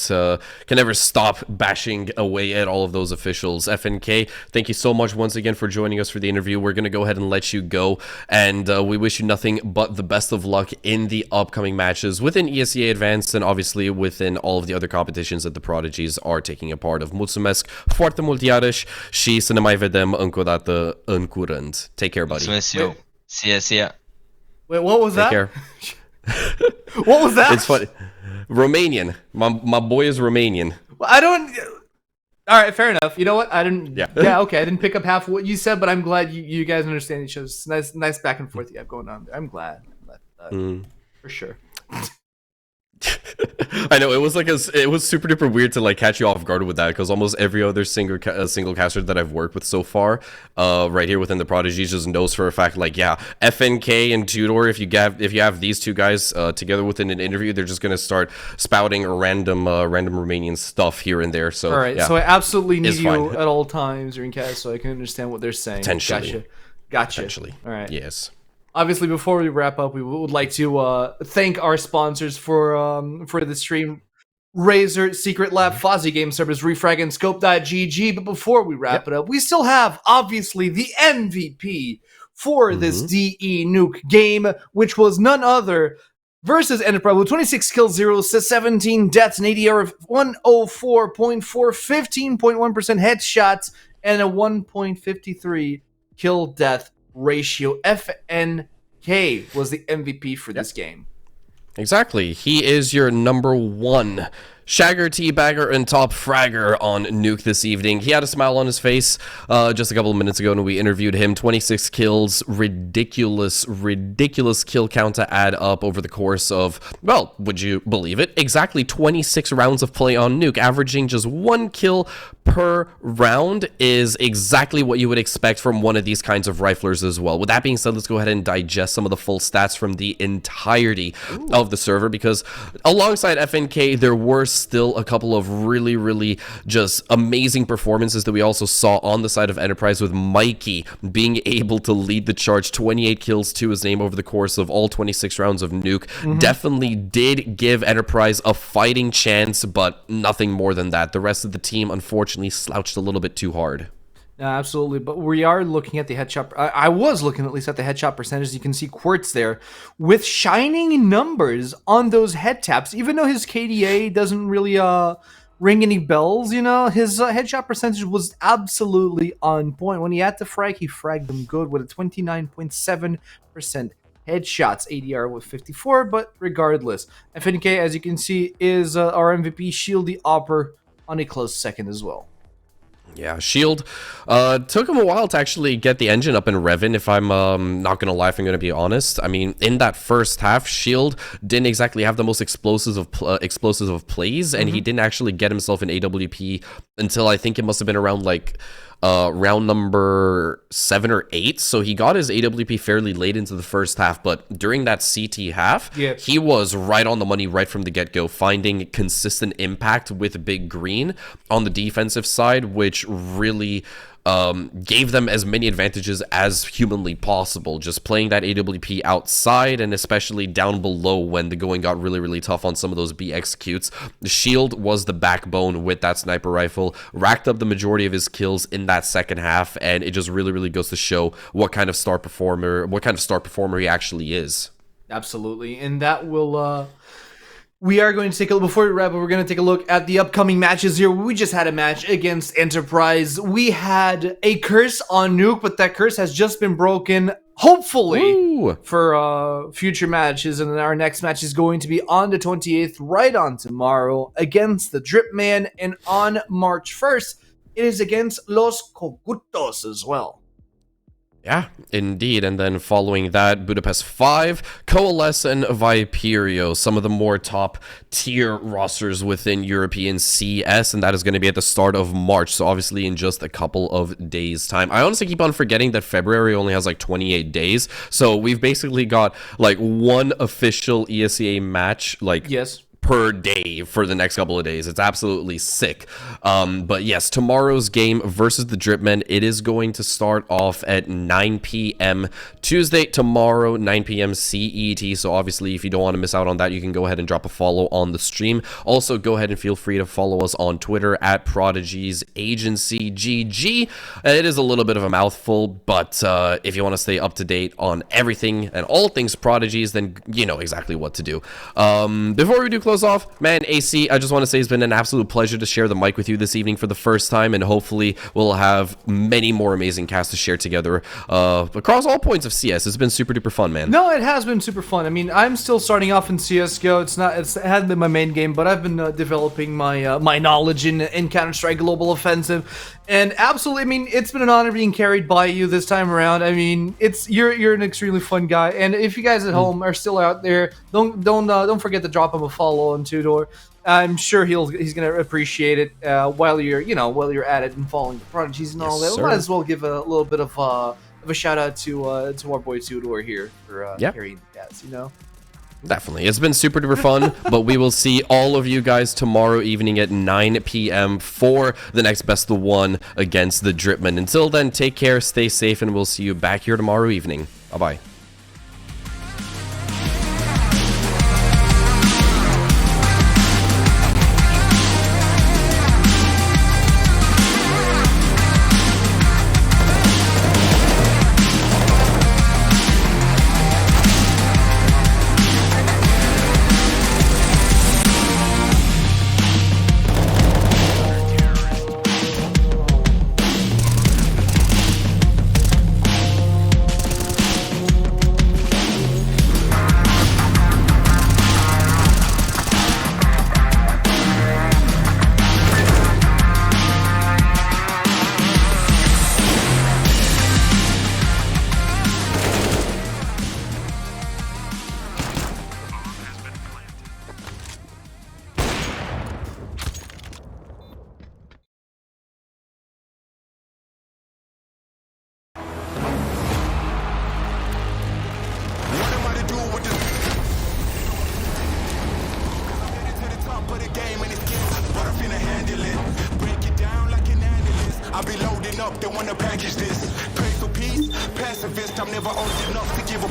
never stop bashing away at all of those officials. FNK, thank you so much once again for joining us for the interview. We're going to go ahead and let you go, and we wish you nothing but the best of luck in the upcoming matches within ESEA Advanced and obviously within all of the other competitions that the Prodigies are taking a part of. Mulțumesc foarte mult iarăși și să ne mai vedem încă o dată în curând. Take care, buddy. Mulțumesc eu. CSGO. Wait, what was that? Take care. What was that? It's funny. Romanian. My boy is Romanian. Well, I don't. All right, fair enough. You know what? I didn't. Yeah. Yeah. Okay. I didn't pick up half of what you said, but I'm glad you guys understand each other. It's nice back and forth you have going on there. I'm glad. For sure. I know it was like it was super duper weird to like catch you off guard with that, because almost every other single caster that I've worked with so far, right here within the Prodigies, just knows for a fact, like, yeah, FNK and Tudor, if you have these two guys together within an interview, they're just gonna start spouting random Romanian stuff here and there. So all right, yeah, so I absolutely need it's you fine. at all times during cast so I can understand what they're saying. Potentially. Gotcha. Potentially. All right. Yes. Obviously, before we wrap up, we would like to thank our sponsors for the stream: Razer, Secretlab, Fozzy Game Service, Refrag, and Scope.gg. But before we wrap it up, we still have, obviously, the MVP for this DE Nuke game, which was none other versus Enterprise with 26 kills, 0 assists, 17 deaths, an ADR of 104.4, 15.1% headshots, and a 1.53 kill death ratio. FNK was the MVP for this game. Exactly. He is your number one Shagger, Teabagger, and top fragger on Nuke this evening. He had a smile on his face just a couple of minutes ago when we interviewed him. 26 kills, ridiculous kill count to add up over the course of, well, would you believe it? Exactly 26 rounds of play on Nuke, averaging just 1 kill per round is exactly what you would expect from one of these kinds of riflers as well. With that being said, let's go ahead and digest some of the full stats from the entirety of the server, because alongside FNK, there were still a couple of really just amazing performances that we also saw on the side of Enterprise, with Mikey being able to lead the charge, 28 kills to his name over the course of all 26 rounds of Nuke. Definitely did give Enterprise a fighting chance, but nothing more than that. The rest of the team unfortunately slouched a little bit too hard. Absolutely, but we are looking at the headshot. I was looking at least at the headshot percentage. You can see Quartz there with shining numbers on those head taps. Even though his KDA doesn't really ring any bells, you know, his headshot percentage was absolutely on point. When he had to frag, he fragged them good with a 29.7% headshots, ADR with 54. But regardless, FNK, as you can see, is our MVP. Shield the Opper on a close second as well. Yeah, Shield took him a while to actually get the engine up and revving, if I'm not going to lie, if I'm going to be honest. I mean, in that first half, Shield didn't exactly have the most explosive of plays, and he didn't actually get himself an AWP until I think it must have been around like round number 7 or 8. So he got his AWP fairly late into the first half, but during that CT half, he was right on the money right from the get-go, finding consistent impact with Big Green on the defensive side, which really gave them as many advantages as humanly possible. Just playing that AWP outside, and especially down below when the going got really tough on some of those B executes. The Shield was the backbone with that sniper rifle, racked up the majority of his kills in that second half, and it just really goes to show what kind of star performer he actually is. Absolutely, and that will we are going to take a look, before we wrap up, we're going to take a look at the upcoming matches here. We just had a match against Enterprise. We had a curse on Nuke, but that curse has just been broken, hopefully, for future matches. And our next match is going to be on the 28th, right on tomorrow, against the Drip Man. And on March 1st, it is against Los Cogutos as well. Yeah, indeed. And then following that, Budapest 5, Coalesce, and Viperio, some of the more top tier rosters within European CS, and that is going to be at the start of March, so obviously in just a couple of days' time. I honestly keep on forgetting that February only has like 28 days, so we've basically got like one official ESEA match, like per day for the next couple of days. It's absolutely sick. But yes, tomorrow's game versus the Dripmen, it is going to start off at 9 p.m. Tuesday, tomorrow, 9 p.m. CET. So obviously, if you don't want to miss out on that, you can go ahead and drop a follow on the stream. Also, go ahead and feel free to follow us on Twitter at Prodigies Agency GG. It is a little bit of a mouthful, but if you want to stay up to date on everything and all things Prodigies, then you know exactly what to do. Before we do close close off, man, AC, I just want to say it's been an absolute pleasure to share the mic with you this evening for the first time, and hopefully we'll have many more amazing casts to share together across all points of CS. It's been super duper fun, man. No, it has been super fun. I mean, I'm still starting off in CSGO. It hasn't been my main game, but I've been developing my my knowledge in Counter-Strike Global Offensive. And absolutely, I mean, it's been an honor being carried by you this time around. I mean, you're an extremely fun guy, and if you guys at home are still out there, don't forget to drop him a follow on Tudor. I'm sure he's gonna appreciate it while you're at it and following the Prodigies and all that. We might as well give a little bit of a shout out to our boy Tudor here for carrying the cats, Definitely. It's been super duper fun, but we will see all of you guys tomorrow evening at 9 p.m. for the next best of one against the Dripman. Until then, take care, stay safe, and we'll see you back here tomorrow evening. Bye-bye. I be loading up, they wanna package this. Pray for peace, pacifist, I'm never old enough to give a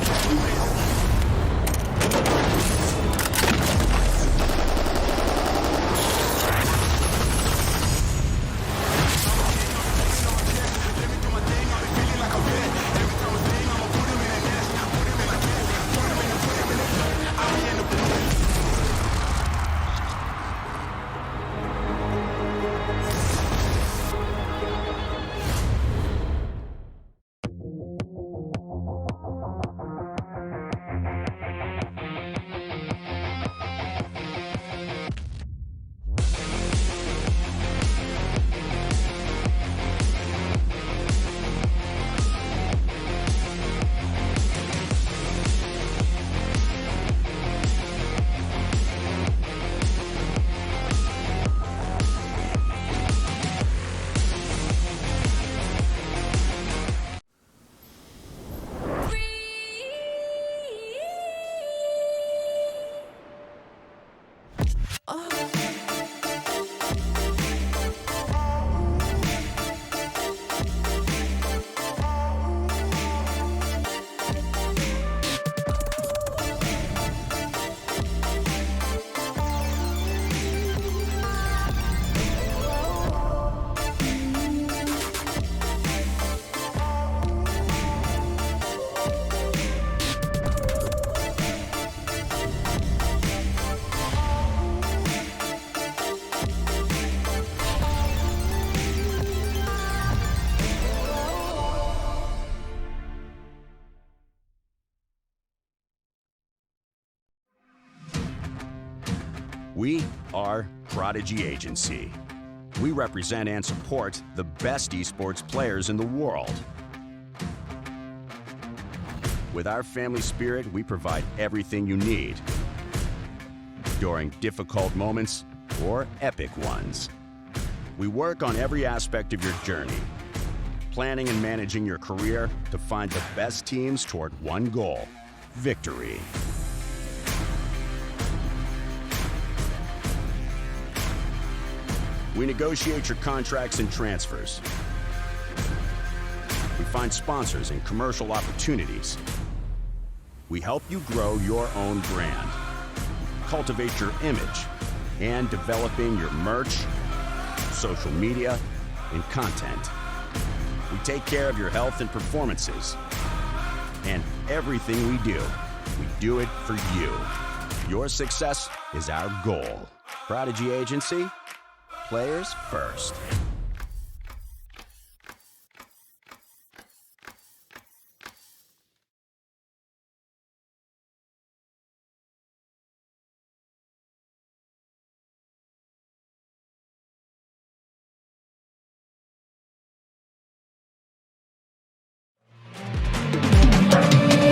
We are Prodigy Agency. We represent and support the best esports players in the world. With our family spirit, we provide everything you need during difficult moments or epic ones. We work on every aspect of your journey, planning and managing your career to find the best teams toward one goal: victory. We negotiate your contracts and transfers. We find sponsors and commercial opportunities. We help you grow your own brand, cultivate your image, and developing your merch, social media, and content. We take care of your health and performances. And everything we do it for you. Your success is our goal. Prodigy Agency, players first.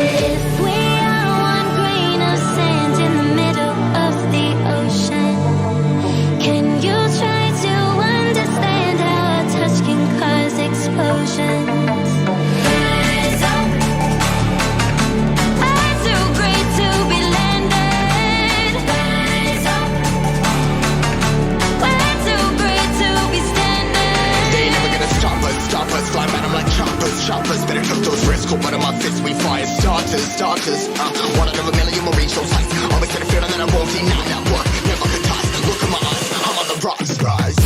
If we are one grain of sand in the middle of the ocean, can you try to understand how a touch can cause explosions? Rise up, I'm too great to be landed. Rise up, we're too great to be standing. They never gonna stop us, fly at 'em like choppers, better took those risks, cold blood in my fists, we fire starters, one out of a million will reach those heights, always get a feeling that I won't deny that work, never could toss, look in my eyes, I'm on the rocks, rise.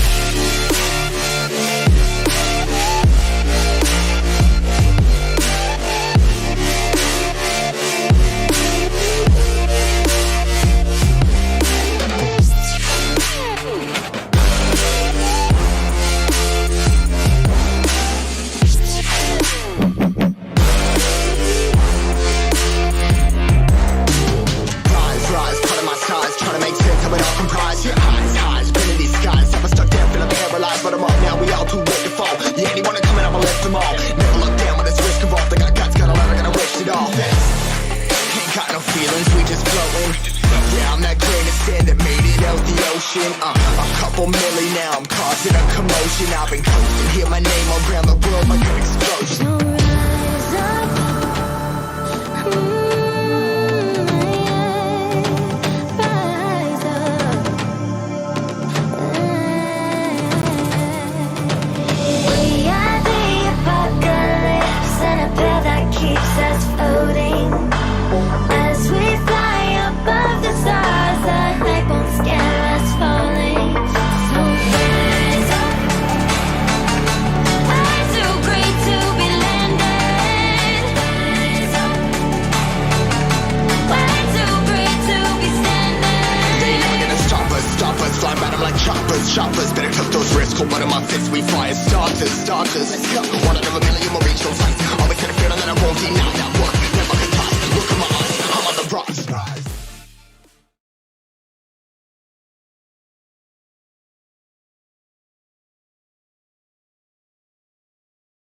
A couple milli now, I'm causing a commotion. I've been coasting, hear my name around the world like an explosion. Rise up, rise up. We are the apocalypse, and a path that keeps us floating. As we fly above the stars, the hype won't scare us falling. So rise up, I'm too great to be landed. Rise up, we're too great to be standing. They never gonna stop us, fly at 'em like choppers, better took those risks, cold blood in my fists, we fire starters, let's go, one out of a